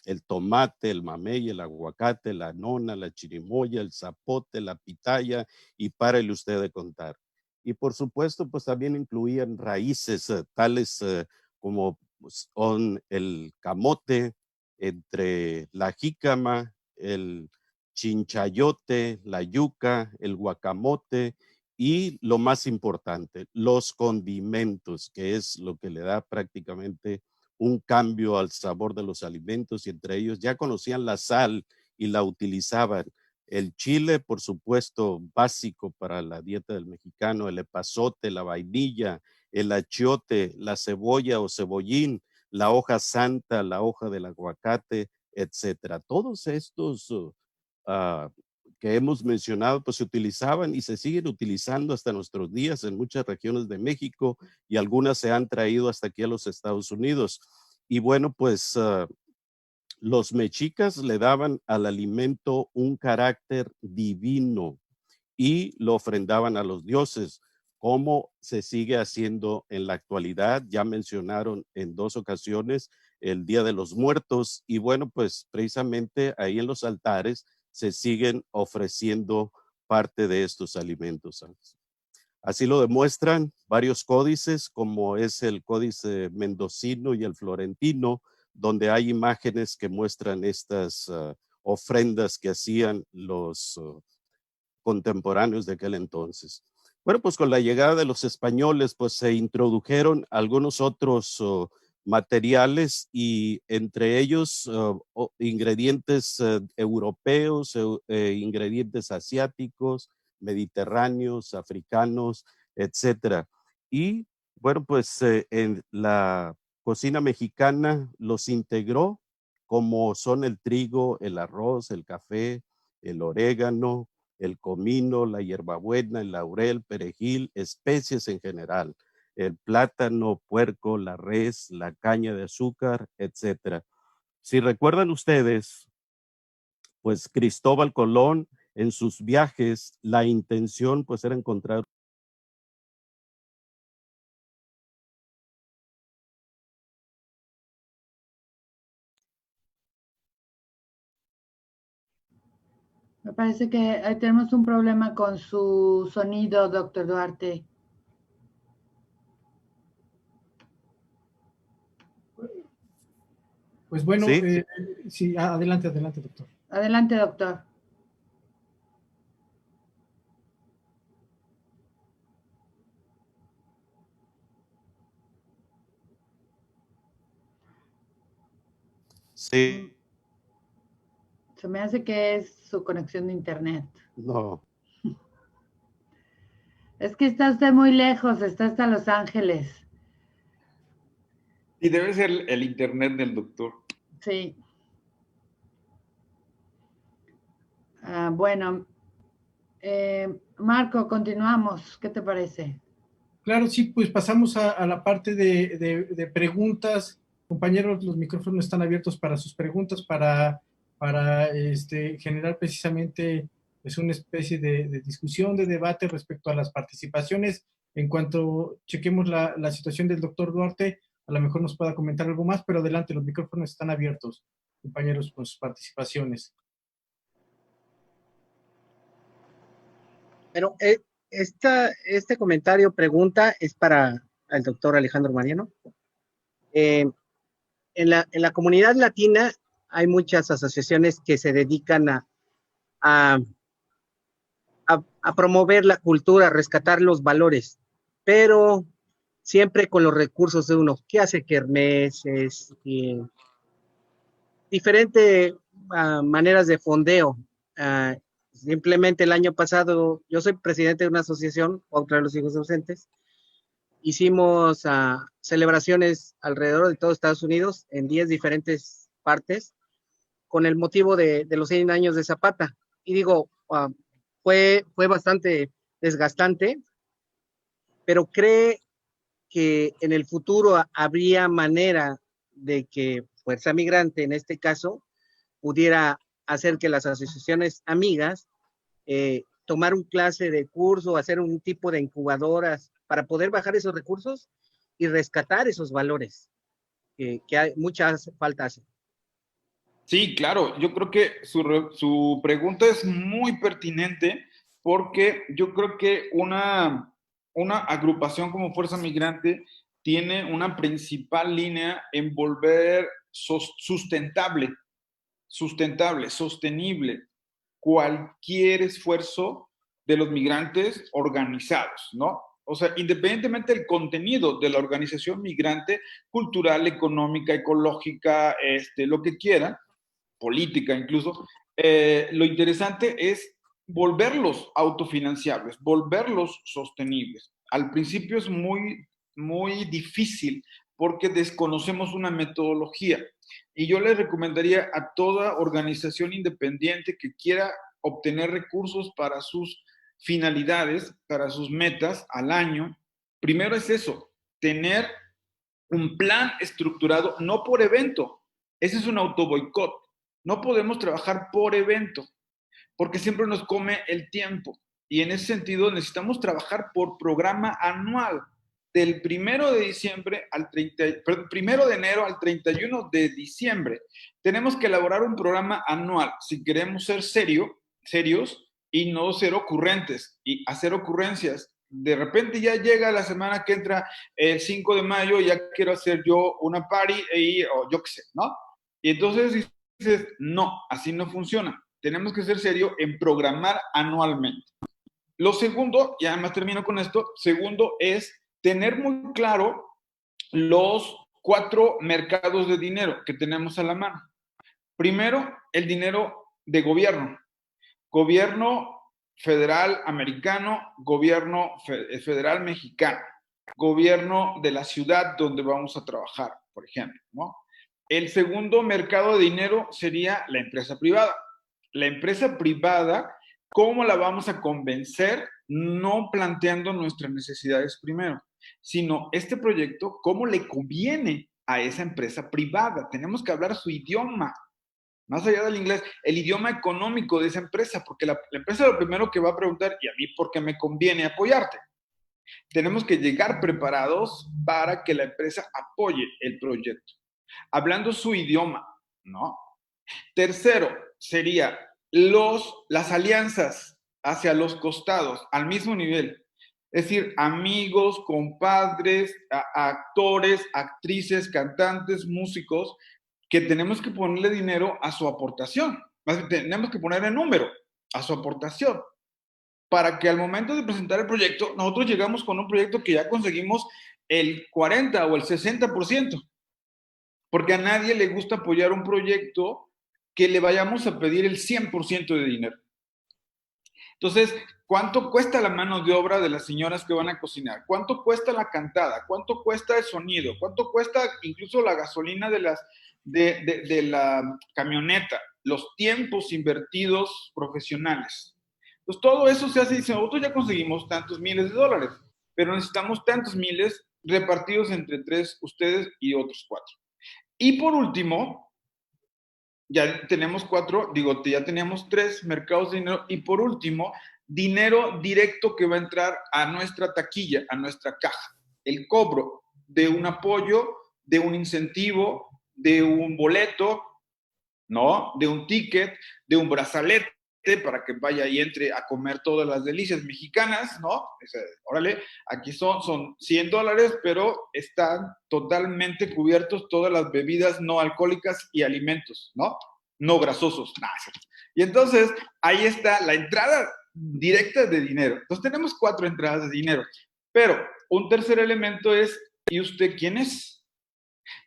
el tomate, el mamey, el aguacate, la nona, la chirimoya, el zapote, la pitaya, y párele usted de contar. Y por supuesto, pues también incluían raíces tales como pues, son el camote, entre la jícama, el chinchayote, la yuca, el guacamote, y lo más importante, los condimentos, que es lo que le da prácticamente un cambio al sabor de los alimentos, y entre ellos ya conocían la sal y la utilizaban. El chile, por supuesto, básico para la dieta del mexicano, el epazote, la vainilla, el achiote, la cebolla o cebollín, la hoja santa, la hoja del aguacate, etcétera. Todos estos uh, que hemos mencionado, pues se utilizaban y se siguen utilizando hasta nuestros días en muchas regiones de México, y algunas se han traído hasta aquí a los Estados Unidos. Y bueno, pues los mexicas le daban al alimento un carácter divino y lo ofrendaban a los dioses, como se sigue haciendo en la actualidad. Ya mencionaron en 2 ocasiones el Día de los Muertos, y bueno, pues precisamente ahí en los altares se siguen ofreciendo parte de estos alimentos. Así lo demuestran varios códices, como es el códice mendocino y el florentino, donde hay imágenes que muestran estas ofrendas que hacían los contemporáneos de aquel entonces. Bueno, pues con la llegada de los españoles, pues se introdujeron algunos otros materiales, y entre ellos ingredientes europeos, ingredientes asiáticos, mediterráneos, africanos, etcétera. Y bueno, pues en la cocina mexicana los integró, como son el trigo, el arroz, el café, el orégano, el comino, la hierbabuena, el laurel, perejil, especies en general, el plátano, puerco, la res, la caña de azúcar, etc. Si recuerdan ustedes, pues Cristóbal Colón en sus viajes, la intención pues era encontrar
Me parece que tenemos un problema con su sonido, doctor Duarte.
Pues bueno,
¿sí?
Sí, adelante, doctor.
Adelante, doctor.
Sí.
Se me hace que es su conexión de internet.
No.
Es que está usted muy lejos, está hasta Los Ángeles.
Y debe ser el internet del doctor.
Sí. Bueno, Marco, continuamos. ¿Qué te parece?
Claro, sí, pues pasamos a la parte de preguntas. Compañeros, los micrófonos están abiertos para sus preguntas, para generar precisamente pues, una especie de discusión, de debate respecto a las participaciones. En cuanto chequemos la situación del doctor Duarte, a lo mejor nos pueda comentar algo más, pero adelante, los micrófonos están abiertos, compañeros, con sus participaciones.
Pero este comentario, pregunta, es para el doctor Alejandro Mariano. En la comunidad latina hay muchas asociaciones que se dedican a promover la cultura, a rescatar los valores, pero siempre con los recursos de uno, que hace kermeses, diferentes maneras de fondeo. Simplemente el año pasado, yo soy presidente de una asociación, otra de los hijos ausentes, hicimos celebraciones alrededor de todo Estados Unidos en 10 diferentes partes con el motivo de los 100 años de Zapata. Y digo, fue bastante desgastante, pero cree que en el futuro habría manera de que Fuerza Migrante, en este caso, pudiera hacer que las asociaciones amigas tomar un clase de curso, hacer un tipo de incubadoras para poder bajar esos recursos y rescatar esos valores que hay muchas faltas.
Sí, claro, yo creo que su pregunta es muy pertinente porque yo creo que una agrupación como Fuerza Migrante tiene una principal línea en volver sustentable, sostenible cualquier esfuerzo de los migrantes organizados, ¿no? O sea, independientemente del contenido de la organización migrante, cultural, económica, ecológica, lo que quiera, política incluso, lo interesante es volverlos autofinanciables, volverlos sostenibles. Al principio es muy, muy difícil porque desconocemos una metodología. Y yo les recomendaría a toda organización independiente que quiera obtener recursos para sus finalidades, para sus metas al año, primero es eso, tener un plan estructurado, no por evento. Ese es un autoboicot. No podemos trabajar por evento, porque siempre nos come el tiempo. Y en ese sentido necesitamos trabajar por programa anual, del 1 de diciembre al 1 de enero al 31 de diciembre. Tenemos que elaborar un programa anual si queremos ser serios y no ser ocurrentes y hacer ocurrencias. De repente ya llega la semana que entra el 5 de mayo, ya quiero hacer yo una party o yo qué sé, ¿no? Y entonces dices, no, así no funciona. Tenemos que ser serios en programar anualmente. Lo segundo, y además termino con esto, segundo es tener muy claro los 4 mercados de dinero que tenemos a la mano. Primero, el dinero de gobierno. Gobierno federal americano, gobierno federal mexicano, gobierno de la ciudad donde vamos a trabajar, por ejemplo, ¿no? El segundo mercado de dinero sería la empresa privada. La empresa privada ¿Cómo la vamos a convencer? No planteando nuestras necesidades primero, sino este proyecto, ¿cómo le conviene a esa empresa privada? Tenemos que hablar su idioma, más allá del inglés, el idioma económico de esa empresa, porque la empresa lo primero que va a preguntar, ¿y a mí por qué me conviene apoyarte? Tenemos que llegar preparados para que la empresa apoye el proyecto, hablando su idioma, ¿no? Tercero, sería las alianzas hacia los costados, al mismo nivel. Es decir, amigos, compadres, actores, actrices, cantantes, músicos, que tenemos que ponerle dinero a su aportación. Tenemos que ponerle número a su aportación, para que al momento de presentar el proyecto, nosotros llegamos con un proyecto que ya conseguimos el 40 o el 60%, porque a nadie le gusta apoyar un proyecto que le vayamos a pedir el 100% de dinero. Entonces, ¿cuánto cuesta la mano de obra de las señoras que van a cocinar? ¿Cuánto cuesta la cantada? ¿Cuánto cuesta el sonido? ¿Cuánto cuesta incluso la gasolina de la camioneta? Los tiempos invertidos profesionales. Pues todo eso se hace y dice, nosotros ya conseguimos tantos miles de dólares, pero necesitamos tantos miles repartidos entre 3, ustedes y otros 4. Y por último, ya tenemos 4, ya teníamos 3 mercados de dinero. Y por último, dinero directo que va a entrar a nuestra taquilla, a nuestra caja. El cobro de un apoyo, de un incentivo, de un boleto, ¿no? De un ticket, de un brazalete para que vaya y entre a comer todas las delicias mexicanas, ¿no? Órale, aquí son $100, pero están totalmente cubiertos todas las bebidas no alcohólicas y alimentos, ¿no? No grasosos. Y entonces, ahí está la entrada directa de dinero. Entonces, tenemos 4 entradas de dinero. Pero un tercer elemento es, ¿y usted quién es?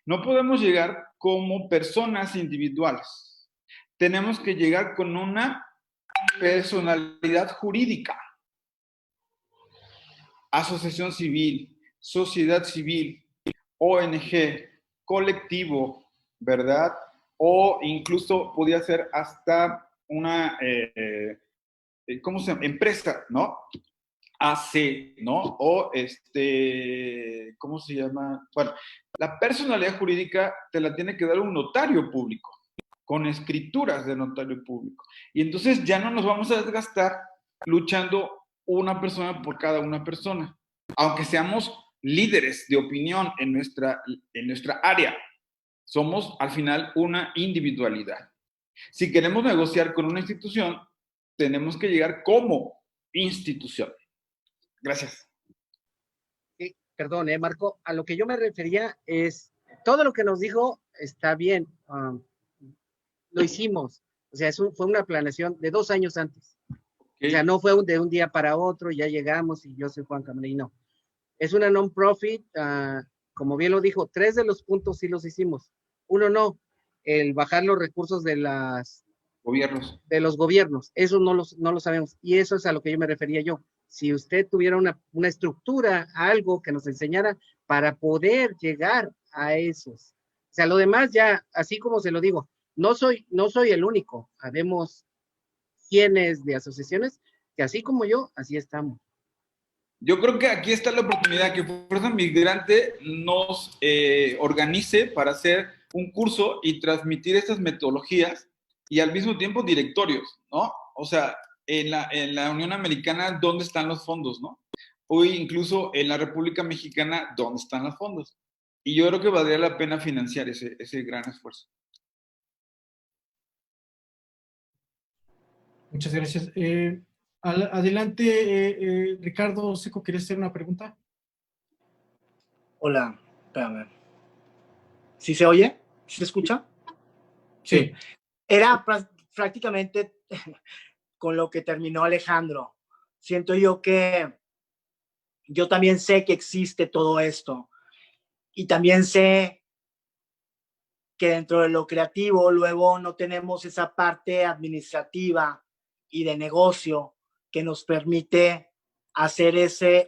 No podemos llegar como personas individuales. Tenemos que llegar con una personalidad jurídica. Asociación civil, sociedad civil, ONG, colectivo, ¿verdad? O incluso podría ser hasta una, ¿cómo se llama? Empresa, ¿no? AC, ¿no? O ¿cómo se llama? Bueno, la personalidad jurídica te la tiene que dar un notario público, con escrituras de notario público. Y entonces ya no nos vamos a desgastar luchando una persona por cada una persona, aunque seamos líderes de opinión en nuestra área. Somos al final una individualidad. Si queremos negociar con una institución, tenemos que llegar como institución. Gracias.
Sí, perdón, Marco, a lo que yo me refería es, todo lo que nos dijo está bien, lo hicimos, o sea, fue una planeación de 2 años antes. Okay. O sea, no fue de un día para otro, ya llegamos y yo soy Juan Camarino. Es una non-profit, como bien lo dijo, 3 de los puntos sí los hicimos. Uno no, el bajar los recursos de los gobiernos, eso no lo sabemos, y eso es a lo que yo me refería yo. Si usted tuviera una estructura, algo que nos enseñara para poder llegar a esos. O sea, lo demás ya, así como se lo digo, no soy el único. Habemos cientos de asociaciones que así como yo, así estamos.
Yo creo que aquí está la oportunidad que Fuerza Migrante nos organice para hacer un curso y transmitir estas metodologías y al mismo tiempo directorios, ¿no? O sea, en la Unión Americana, ¿dónde están los fondos, no? O incluso en la República Mexicana, ¿dónde están los fondos? Y yo creo que valdría la pena financiar ese gran esfuerzo.
Muchas gracias. Adelante, Ricardo Seco, ¿quieres hacer una pregunta?
Hola, espérame. ¿Sí se oye? ¿Sí se escucha?
Sí.
Era prácticamente con lo que terminó Alejandro. Siento yo que yo también sé que existe todo esto y también sé que dentro de lo creativo luego no tenemos esa parte administrativa y de negocio que nos permite hacer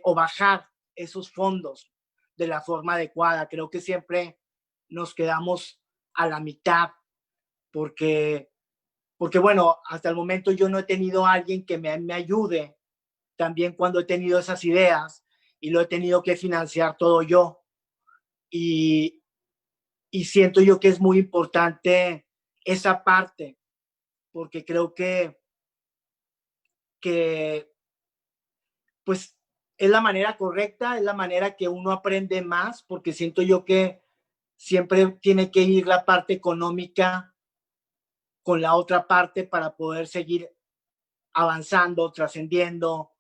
o bajar esos fondos de la forma adecuada. Creo que siempre nos quedamos a la mitad porque porque bueno, hasta el momento yo no he tenido a alguien que me ayude también cuando he tenido esas ideas y lo he tenido que financiar todo yo. Y siento yo que es muy importante esa parte, porque creo que pues es la manera correcta, es la manera que uno aprende más, porque siento yo que siempre tiene que ir la parte económica con la otra parte para poder seguir avanzando, trascendiendo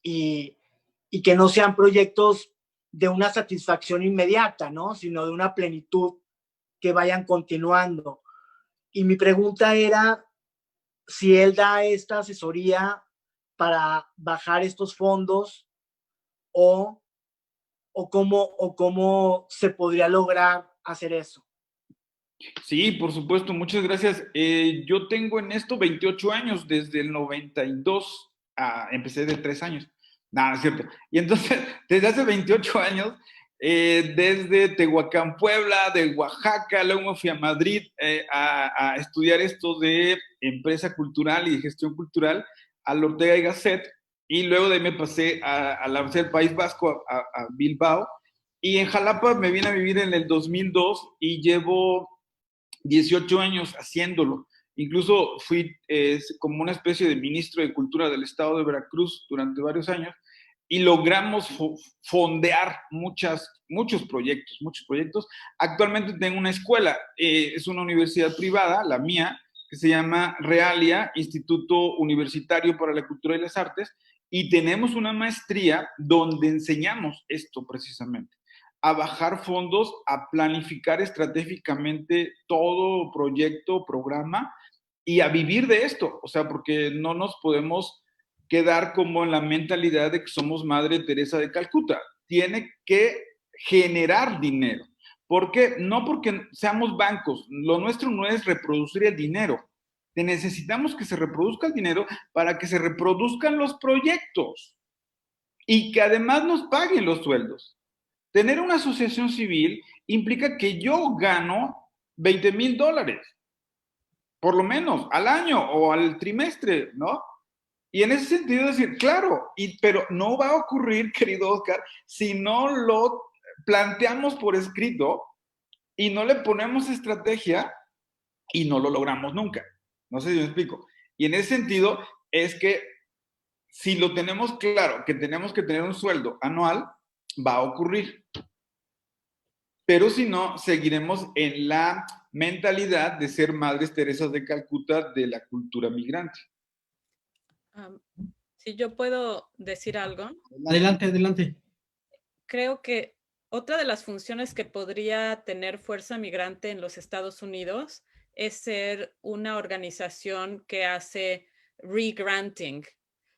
y que no sean proyectos de una satisfacción inmediata, ¿no? Sino de una plenitud que vayan continuando. Y mi pregunta era si él da esta asesoría para bajar estos fondos o cómo se podría lograr hacer eso.
Sí, por supuesto, muchas gracias. Yo tengo en esto 28 años, desde el 92, empecé de 3 años. No, es cierto. Y entonces, desde hace 28 años, desde Tehuacán, Puebla, de Oaxaca, luego me fui a Madrid a estudiar esto de empresa cultural y gestión cultural al Ortega y Gasset, y luego de ahí me pasé a la Universidad del País Vasco, a Bilbao, y en Jalapa me vine a vivir en el 2002 y llevo 18 años haciéndolo. Incluso fui como una especie de ministro de Cultura del estado de Veracruz durante varios años y logramos fondear muchos proyectos. Actualmente tengo una escuela, es una universidad privada, la mía, que se llama Realia, Instituto Universitario para la Cultura y las Artes, y tenemos una maestría donde enseñamos esto precisamente, a bajar fondos, a planificar estratégicamente todo proyecto, programa y a vivir de esto. O sea, porque no nos podemos quedar como en la mentalidad de que somos Madre Teresa de Calcuta. Tiene que generar dinero. ¿Por qué? No porque seamos bancos. Lo nuestro no es reproducir el dinero. Necesitamos que se reproduzca el dinero para que se reproduzcan los proyectos y que además nos paguen los sueldos. Tener una asociación civil implica que yo gano $20,000, por lo menos, al año o al trimestre, ¿no? Y en ese sentido decir, claro, pero no va a ocurrir, querido Oscar, si no lo planteamos por escrito y no le ponemos estrategia y no lo logramos nunca. No sé si me explico. Y en ese sentido es que si lo tenemos claro, que tenemos que tener un sueldo anual, va a ocurrir. Pero si no, seguiremos en la mentalidad de ser Madres Teresas de Calcuta de la cultura migrante.
Si yo puedo decir algo.
Adelante, adelante.
Creo que otra de las funciones que podría tener Fuerza Migrante en los Estados Unidos es ser una organización que hace regranting.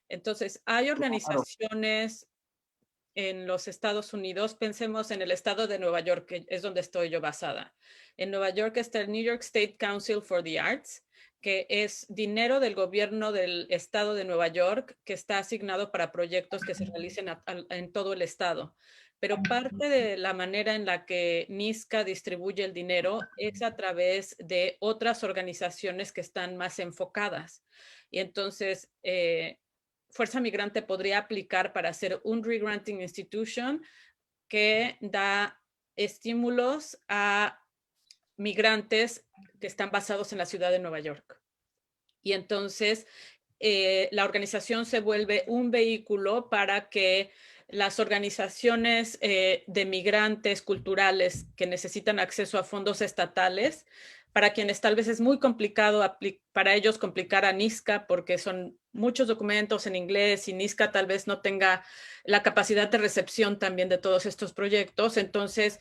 Entonces, hay organizaciones en los Estados Unidos, pensemos en el estado de Nueva York, que es donde estoy yo basada. En Nueva York está el New York State Council for the Arts, que es dinero del gobierno del estado de Nueva York que está asignado para proyectos que se realicen en todo el estado. Pero parte de la manera en la que NISCA distribuye el dinero es a través de otras organizaciones que están más enfocadas. Y entonces, Fuerza Migrante podría aplicar para ser un regranting institution que da estímulos a migrantes que están basados en la ciudad de Nueva York. Y entonces la organización se vuelve un vehículo para que las organizaciones de migrantes culturales que necesitan acceso a fondos estatales, para quienes tal vez es muy complicado para ellos complicar a NISCA porque son muchos documentos en inglés y NISCA tal vez no tenga la capacidad de recepción también de todos estos proyectos. Entonces,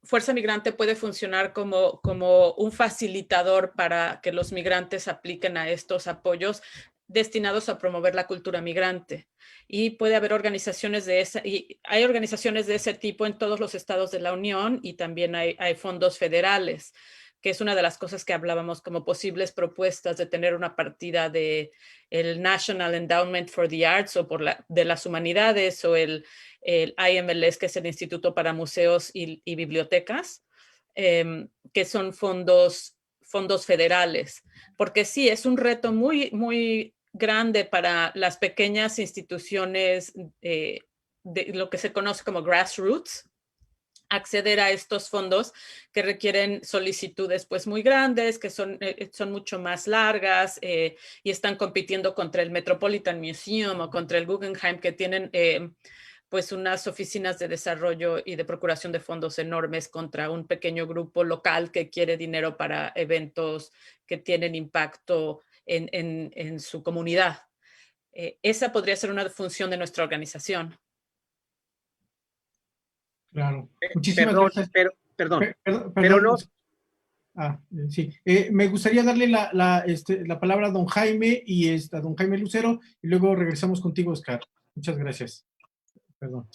Fuerza Migrante puede funcionar como un facilitador para que los migrantes apliquen a estos apoyos destinados a promover la cultura migrante. Y puede haber organizaciones hay organizaciones de ese tipo en todos los estados de la Unión y también hay fondos federales, que es una de las cosas que hablábamos como posibles propuestas de tener una partida de el National Endowment for the Arts o de las Humanidades o el IMLS, que es el Instituto para Museos y Bibliotecas, que son fondos fondos federales, porque sí, es un reto muy, muy grande para las pequeñas instituciones de lo que se conoce como grassroots, acceder a estos fondos que requieren solicitudes pues muy grandes, que son mucho más largas y están compitiendo contra el Metropolitan Museum o contra el Guggenheim, que tienen pues unas oficinas de desarrollo y de procuración de fondos enormes contra un pequeño grupo local que quiere dinero para eventos que tienen impacto en su comunidad. Esa podría ser una función de nuestra organización.
Claro. Muchísimas
Perdón,
gracias.
perdón.
Pero
no.
Sí. Me gustaría darle la palabra a don Jaime y a don Jaime Lucero, y luego regresamos contigo, Oscar. Muchas gracias. Perdón.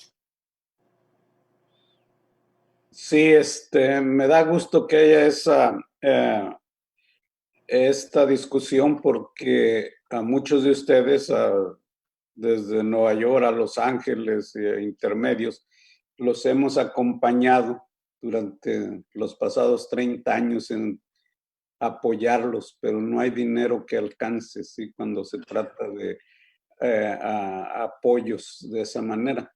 Sí, me da gusto que haya esta discusión, porque a muchos de ustedes, desde Nueva York a Los Ángeles, intermedios, los hemos acompañado durante los pasados 30 años en apoyarlos, pero no hay dinero que alcance, ¿sí? Cuando se trata de apoyos de esa manera.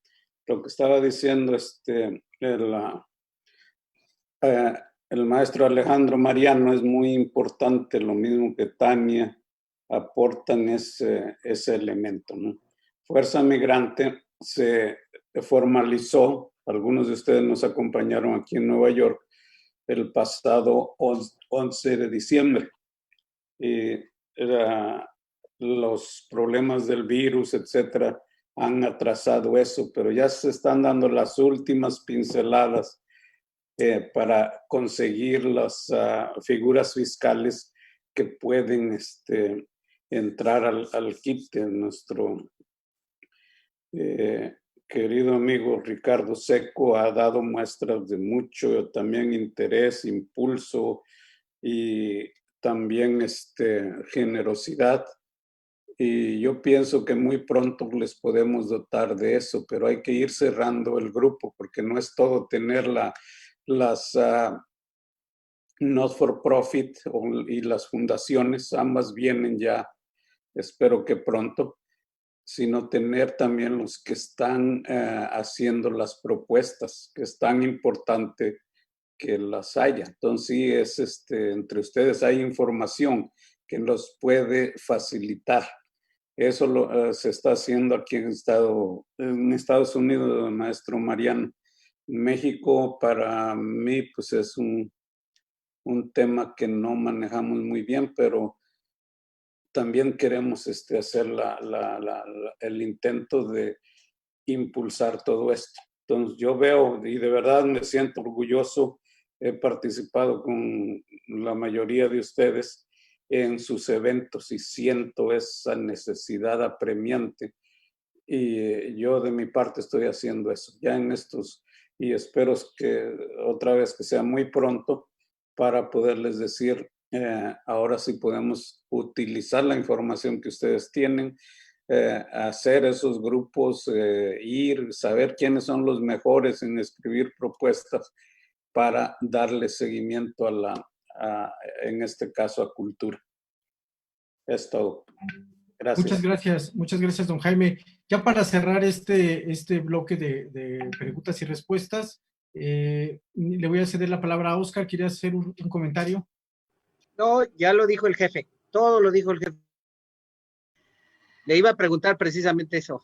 Lo que estaba diciendo el maestro Alejandro Mariano es muy importante, lo mismo que Tania, aportan ese elemento, ¿no? Fuerza Migrante se formalizó, algunos de ustedes nos acompañaron aquí en Nueva York el pasado 11 de diciembre. Los problemas del virus, etcétera, han atrasado eso, pero ya se están dando las últimas pinceladas para conseguir las figuras fiscales que pueden entrar al quite. Nuestro querido amigo Ricardo Seco ha dado muestras de mucho también interés, impulso y también generosidad. Y yo pienso que muy pronto les podemos dotar de eso, pero hay que ir cerrando el grupo, porque no es todo tener las not for profit y las fundaciones, ambas vienen ya, espero que pronto, sino tener también los que están haciendo las propuestas, que es tan importante que las haya. Entonces, sí, entre ustedes hay información que nos puede facilitar. Eso se está haciendo aquí en Estados Unidos, maestro Mariano. México, para mí, pues es un tema que no manejamos muy bien, pero también queremos hacer el intento de impulsar todo esto. Entonces, yo veo y de verdad me siento orgulloso. He participado con la mayoría de ustedes en sus eventos y siento esa necesidad apremiante. Y yo de mi parte estoy haciendo eso ya en estos, y espero que otra vez que sea muy pronto para poderles decir, ahora sí podemos utilizar la información que ustedes tienen, hacer esos grupos, saber quiénes son los mejores en escribir propuestas para darle seguimiento en este caso, a cultura. Es todo. Gracias.
Muchas gracias, don Jaime. Ya para cerrar este bloque de preguntas y respuestas, le voy a ceder la palabra a Oscar. ¿Quiere hacer un comentario?
No, ya lo dijo el jefe. Todo lo dijo el jefe. Le iba a preguntar precisamente eso.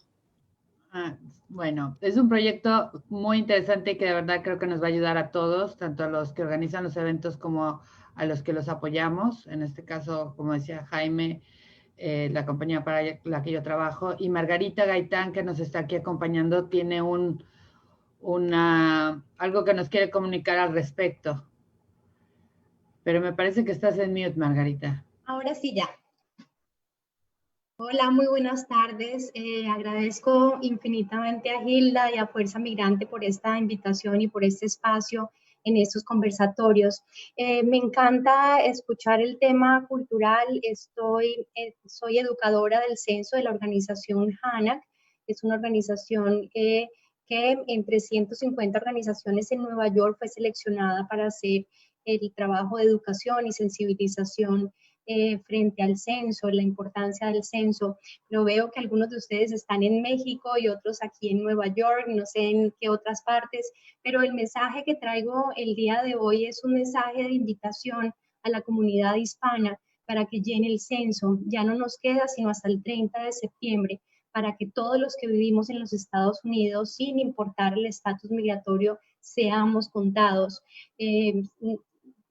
Bueno, es un proyecto muy interesante que de verdad creo que nos va a ayudar a todos, tanto a los que organizan los eventos como a los que los apoyamos. En este caso, como decía Jaime, la compañía para la que yo trabajo, y Margarita Gaitán, que nos está aquí acompañando, tiene algo que nos quiere comunicar al respecto. Pero me parece que estás en mute, Margarita.
Ahora sí, ya. Hola, muy buenas tardes. Agradezco infinitamente a Gilda y a Fuerza Migrante por esta invitación y por este espacio en estos conversatorios. Me encanta escuchar el tema cultural. Soy educadora del censo de la organización HANAC. Es una organización que entre 150 organizaciones en Nueva York fue seleccionada para hacer el trabajo de educación y sensibilización frente al censo, la importancia del censo. Lo veo que algunos de ustedes están en México y otros aquí en Nueva York, no sé en qué otras partes, pero el mensaje que traigo el día de hoy es un mensaje de invitación a la comunidad hispana para que llene el censo. Ya no nos queda sino hasta el 30 de septiembre para que todos los que vivimos en los Estados Unidos, sin importar el estatus migratorio, seamos contados.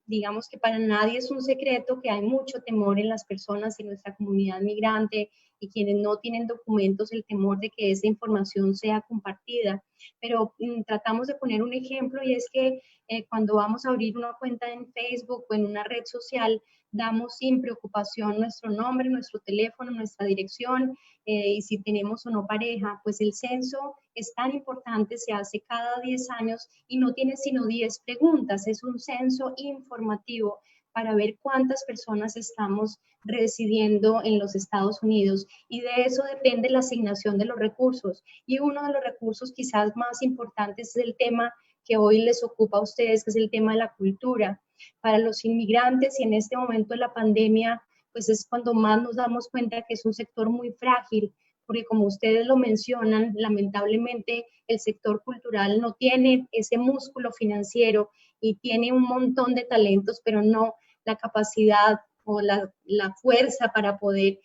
Digamos que para nadie es un secreto que hay mucho temor en las personas en nuestra comunidad migrante y quienes no tienen documentos, el temor de que esa información sea compartida. Pero tratamos de poner un ejemplo y es que cuando vamos a abrir una cuenta en Facebook o en una red social, damos sin preocupación nuestro nombre, nuestro teléfono, nuestra dirección y si tenemos o no pareja. Pues el censo es tan importante, se hace cada 10 años y no tiene sino 10 preguntas. Es un censo informativo para ver cuántas personas estamos residiendo en los Estados Unidos y de eso depende la asignación de los recursos. Y uno de los recursos quizás más importantes es el tema que hoy les ocupa a ustedes, que es el tema de la cultura. Para los inmigrantes y en este momento de la pandemia, pues es cuando más nos damos cuenta que es un sector muy frágil, porque como ustedes lo mencionan, lamentablemente el sector cultural no tiene ese músculo financiero y tiene un montón de talentos, pero no la capacidad o la fuerza para poder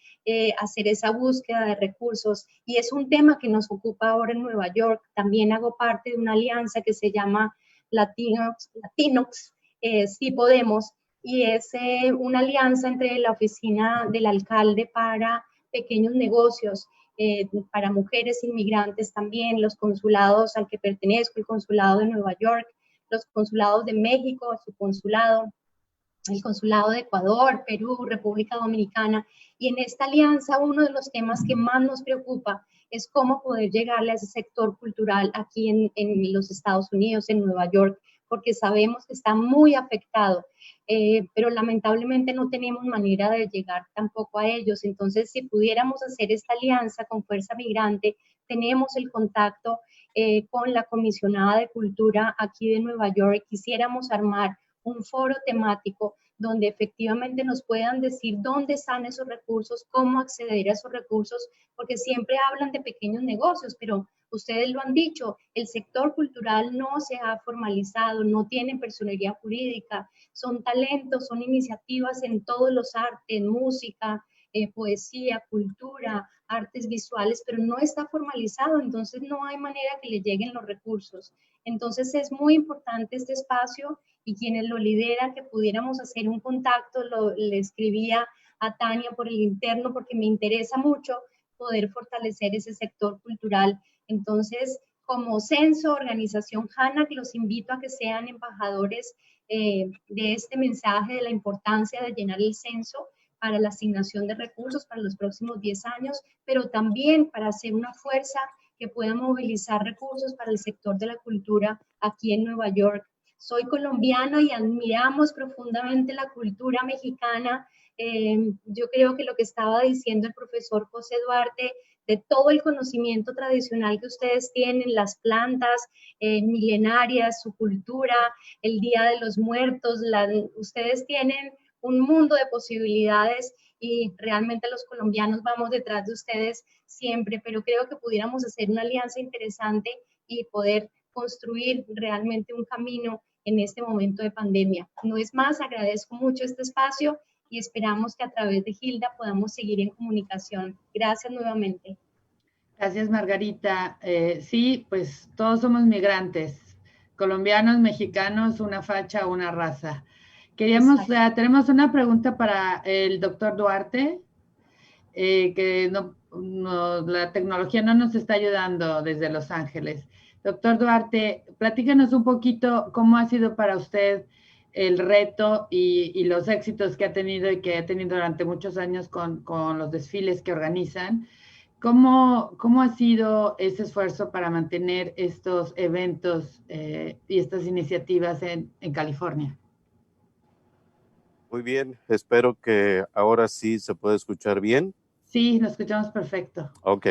hacer esa búsqueda de recursos. Y es un tema que nos ocupa ahora en Nueva York. También hago parte de una alianza que se llama Latinos Sí Podemos, y es una alianza entre la oficina del alcalde para pequeños negocios, para mujeres inmigrantes también, los consulados al que pertenezco, el consulado de Nueva York, los consulados de México, su consulado, el consulado de Ecuador, Perú, República Dominicana, y en esta alianza uno de los temas que más nos preocupa es cómo poder llegarle a ese sector cultural aquí en los Estados Unidos, en Nueva York, porque sabemos que está muy afectado, pero lamentablemente no tenemos manera de llegar tampoco a ellos. Entonces, si pudiéramos hacer esta alianza con Fuerza Migrante, tenemos el contacto con la comisionada de Cultura aquí de Nueva York, quisiéramos armar un foro temático donde efectivamente nos puedan decir dónde están esos recursos, cómo acceder a esos recursos, porque siempre hablan de pequeños negocios, pero ustedes lo han dicho, el sector cultural no se ha formalizado, no tiene personería jurídica, son talentos, son iniciativas en todos los artes, música, poesía, cultura, artes visuales, pero no está formalizado, entonces no hay manera que le lleguen los recursos. Entonces es muy importante este espacio y quienes lo lideran, que pudiéramos hacer un contacto, le escribía a Tania por el interno porque me interesa mucho poder fortalecer ese sector cultural. Entonces, como censo, organización HANAC, los invito a que sean embajadores de este mensaje de la importancia de llenar el censo para la asignación de recursos para los próximos 10 años, pero también para hacer una fuerza que pueda movilizar recursos para el sector de la cultura aquí en Nueva York. Soy colombiana y admiramos profundamente la cultura mexicana. Yo creo que lo que estaba diciendo el profesor José Duarte, de todo el conocimiento tradicional que ustedes tienen, las plantas milenarias, su cultura, el Día de los Muertos, ustedes tienen un mundo de posibilidades y realmente los colombianos vamos detrás de ustedes siempre, pero creo que pudiéramos hacer una alianza interesante y poder construir realmente un camino en este momento de pandemia. No es más, agradezco mucho este espacio y esperamos que a través de Hilda podamos seguir en comunicación. Gracias nuevamente.
Gracias, Margarita. Sí, pues todos somos migrantes, colombianos, mexicanos, una facha, una raza. Tenemos una pregunta para el doctor Duarte, que la tecnología no nos está ayudando desde Los Ángeles. Doctor Duarte, platícanos un poquito cómo ha sido para usted el reto y los éxitos que ha tenido y que ha tenido durante muchos años con los desfiles que organizan. ¿Cómo ha sido ese esfuerzo para mantener estos eventos y estas iniciativas en California?
Muy bien, espero que ahora sí se puede escuchar bien.
Sí, lo escuchamos perfecto.
Ok.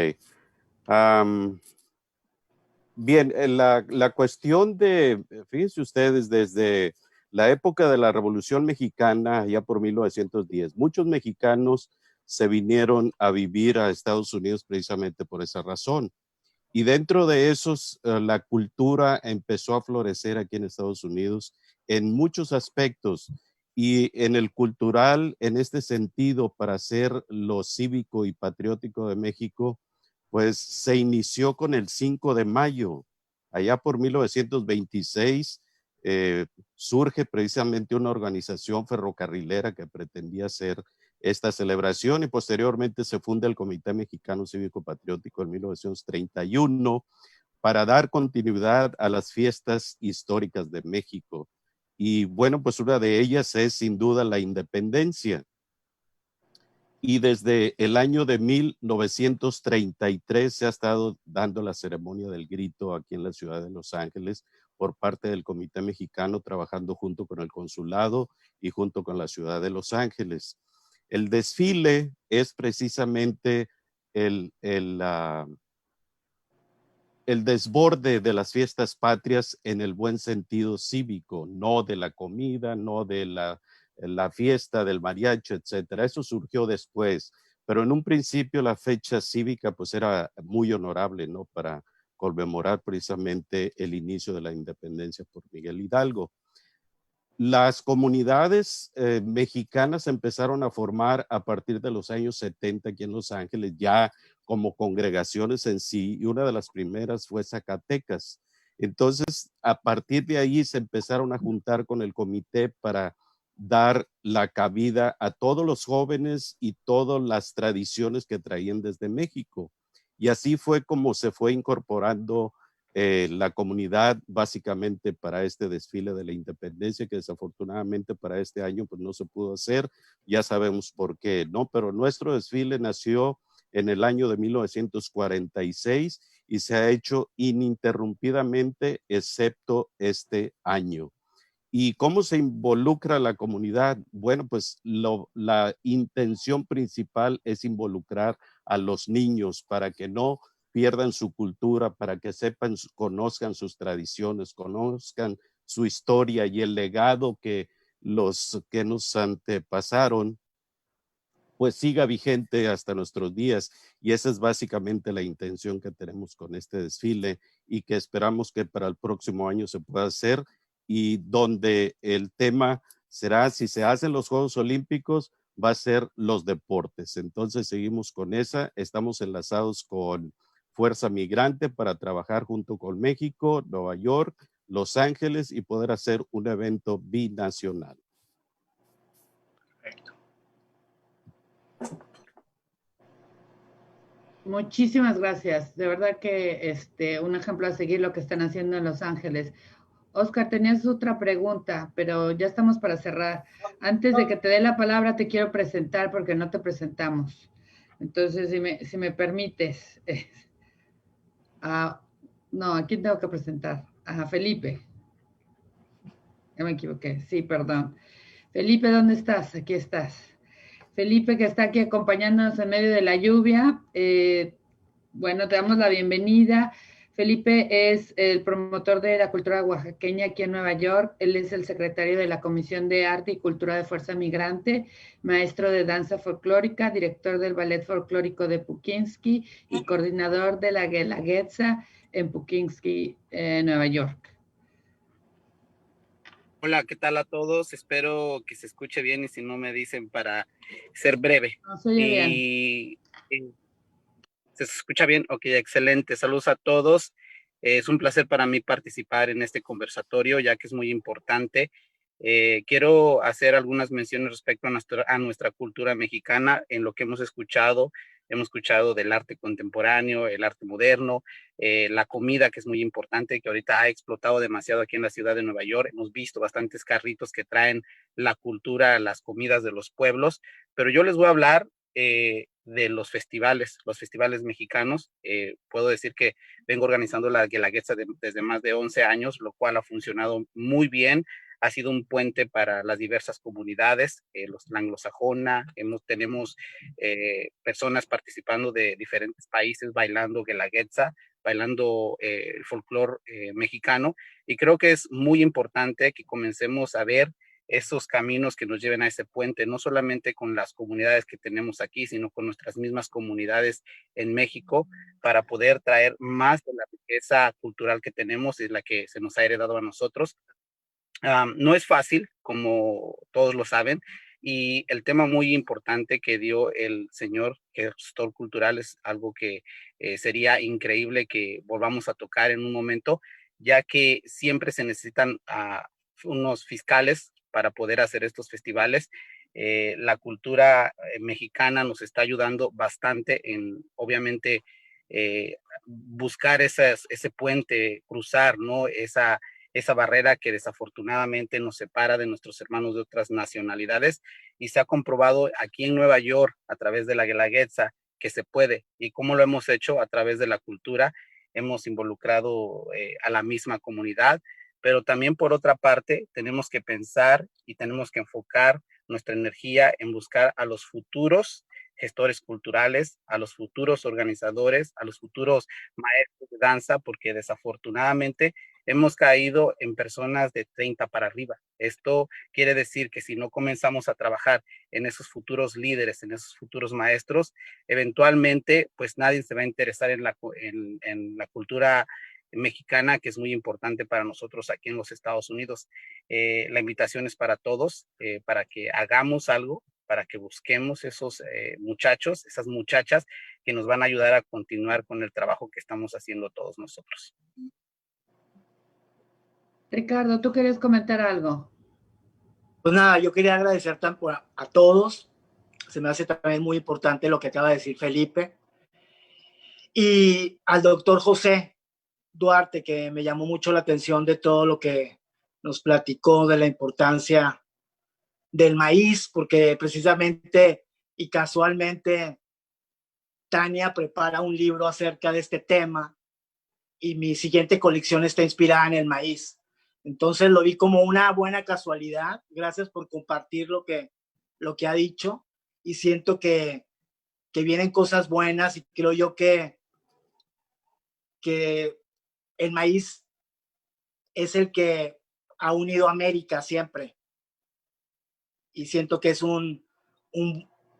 Bien, la cuestión de, fíjense ustedes, desde la época de la Revolución Mexicana, ya por 1910, muchos mexicanos se vinieron a vivir a Estados Unidos precisamente por esa razón. Y dentro de esos, la cultura empezó a florecer aquí en Estados Unidos en muchos aspectos. Y en el cultural, en este sentido, para hacer lo cívico y patriótico de México, pues se inició con el 5 de mayo. Allá por 1926 surge precisamente una organización ferrocarrilera que pretendía hacer esta celebración y posteriormente se funda el Comité Mexicano Cívico Patriótico en 1931 para dar continuidad a las fiestas históricas de México. Y bueno, pues una de ellas es sin duda la independencia. Y desde el año de 1933 se ha estado dando la ceremonia del grito aquí en la ciudad de Los Ángeles por parte del Comité Mexicano, trabajando junto con el consulado y junto con la ciudad de Los Ángeles. El desfile es precisamente el desborde de las fiestas patrias en el buen sentido cívico, no de la comida, no de la fiesta del mariachi, etcétera. Eso surgió después, pero en un principio la fecha cívica pues era muy honorable, ¿no? Para conmemorar precisamente el inicio de la independencia por Miguel Hidalgo. Las comunidades mexicanas empezaron a formar a partir de los años 70 aquí en Los Ángeles, ya como congregaciones en sí, y una de las primeras fue Zacatecas. Entonces, a partir de ahí se empezaron a juntar con el comité para dar la cabida a todos los jóvenes y todas las tradiciones que traían desde México. Y así fue como se fue incorporando la comunidad básicamente para este desfile de la independencia, que desafortunadamente para este año pues no se pudo hacer. Ya sabemos por qué, ¿no? Pero nuestro desfile nació en el año de 1946 y se ha hecho ininterrumpidamente excepto este año. ¿Y cómo se involucra la comunidad? Bueno, pues la intención principal es involucrar a los niños para que no pierdan su cultura, para que sepan, conozcan sus tradiciones, conozcan su historia y el legado que los que nos antepasaron, pues siga vigente hasta nuestros días. Y esa es básicamente la intención que tenemos con este desfile y que esperamos que para el próximo año se pueda hacer, y donde el tema será, si se hacen los Juegos Olímpicos, va a ser los deportes. Entonces seguimos con esa, estamos enlazados con Fuerza Migrante para trabajar junto con México, Nueva York, Los Ángeles y poder hacer un evento binacional.
Perfecto.
Muchísimas gracias. De verdad que un ejemplo a seguir lo que están haciendo en Los Ángeles. Oscar, tenías otra pregunta, pero ya estamos para cerrar. Antes de que te dé la palabra, te quiero presentar porque no te presentamos. Entonces, si me permites. No, ¿a quién tengo que presentar? A Felipe. Ya me equivoqué. Sí, perdón. Felipe, ¿dónde estás? Aquí estás. Felipe, que está aquí acompañándonos en medio de la lluvia. Bueno, te damos la bienvenida. Felipe es el promotor de la cultura oaxaqueña aquí en Nueva York. Él es el secretario de la Comisión de Arte y Cultura de Fuerza Migrante, maestro de danza folclórica, director del Ballet Folclórico de Pukinsky y coordinador de la Guelaguetza en Pukinsky, Nueva York.
Hola, ¿qué tal a todos? Espero que se escuche bien y si no me dicen para ser breve.
No, se oye bien.
¿Se escucha bien? Ok, excelente. Saludos a todos. Es un placer para mí participar en este conversatorio, ya que es muy importante. Quiero hacer algunas menciones respecto a nuestra cultura mexicana, en lo que hemos escuchado. Hemos escuchado del arte contemporáneo, el arte moderno, la comida, que es muy importante, que ahorita ha explotado demasiado aquí en la ciudad de Nueva York. Hemos visto bastantes carritos que traen la cultura, las comidas de los pueblos, pero yo les voy a hablar de los festivales mexicanos. Puedo decir que vengo organizando la Guelaguetza desde más de 11 años, lo cual ha funcionado muy bien. Ha sido un puente para las diversas comunidades, los anglosajona. Tenemos personas participando de diferentes países bailando Guelaguetza, bailando el folclore mexicano, y creo que es muy importante que comencemos a ver esos caminos que nos lleven a ese puente, no solamente con las comunidades que tenemos aquí, sino con nuestras mismas comunidades en México, para poder traer más de la riqueza cultural que tenemos y la que se nos ha heredado a nosotros. No es fácil, como todos lo saben, y el tema muy importante que dio el señor gestor cultural es algo que sería increíble que volvamos a tocar en un momento, ya que siempre se necesitan unos fiscales para poder hacer estos festivales. La cultura mexicana nos está ayudando bastante en, obviamente, buscar ese puente, cruzar, ¿no? Esa barrera que desafortunadamente nos separa de nuestros hermanos de otras nacionalidades, y se ha comprobado aquí en Nueva York a través de la Guelaguetza que se puede, y cómo lo hemos hecho a través de la cultura. Hemos involucrado a la misma comunidad, pero también por otra parte tenemos que pensar y tenemos que enfocar nuestra energía en buscar a los futuros gestores culturales, a los futuros organizadores, a los futuros maestros de danza, porque desafortunadamente hemos caído en personas de 30 para arriba. Esto quiere decir que si no comenzamos a trabajar en esos futuros líderes, en esos futuros maestros, eventualmente pues nadie se va a interesar en la cultura mexicana, que es muy importante para nosotros aquí en los Estados Unidos. La invitación es para todos, para que hagamos algo, para que busquemos esos muchachos, esas muchachas que nos van a ayudar a continuar con el trabajo que estamos haciendo todos nosotros.
Ricardo, ¿tú querías comentar algo?
Pues nada, yo quería agradecer a todos. Se me hace también muy importante lo que acaba de decir Felipe. Y al doctor José Duarte, que me llamó mucho la atención de todo lo que nos platicó de la importancia del maíz, porque precisamente y casualmente Tania prepara un libro acerca de este tema y mi siguiente colección está inspirada en el maíz. Entonces lo vi como una buena casualidad. Gracias por compartir lo que ha dicho, y siento que vienen cosas buenas, y creo yo que el maíz es el que ha unido a América siempre, y siento que es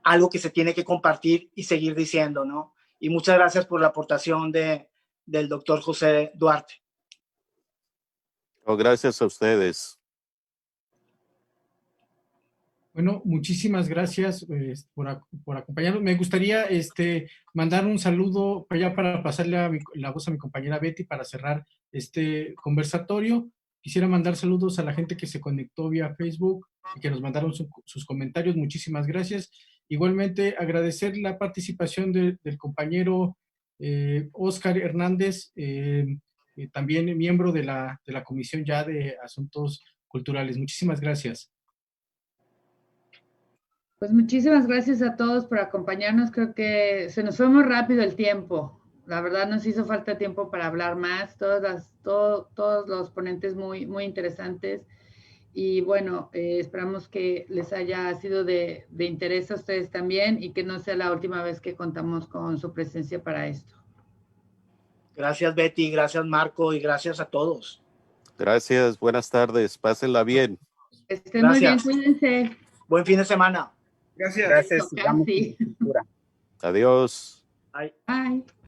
algo que se tiene que compartir y seguir diciendo, ¿no? Y muchas gracias por la aportación del doctor José Duarte.
Oh, gracias a ustedes.
Bueno, muchísimas gracias por acompañarnos. Me gustaría mandar un saludo ya para pasarle la voz a mi compañera Betty para cerrar este conversatorio. Quisiera mandar saludos a la gente que se conectó vía Facebook y que nos mandaron sus comentarios. Muchísimas gracias. Igualmente, agradecer la participación del compañero Óscar Hernández, también miembro de la Comisión ya de Asuntos Culturales. Muchísimas gracias.
Pues muchísimas gracias a todos por acompañarnos. Creo que se nos fue muy rápido el tiempo. La verdad nos hizo falta tiempo para hablar más. Todos los ponentes muy, muy interesantes. Y bueno, esperamos que les haya sido de interés a ustedes también, y que no sea la última vez que contamos con su presencia para esto.
Gracias, Betty, gracias, Marco, y gracias a todos.
Gracias, buenas tardes, pásenla bien.
Estén muy bien, cuídense.
Buen fin de semana.
Gracias.
Gracias.
Casi.
Adiós.
Bye.
Bye.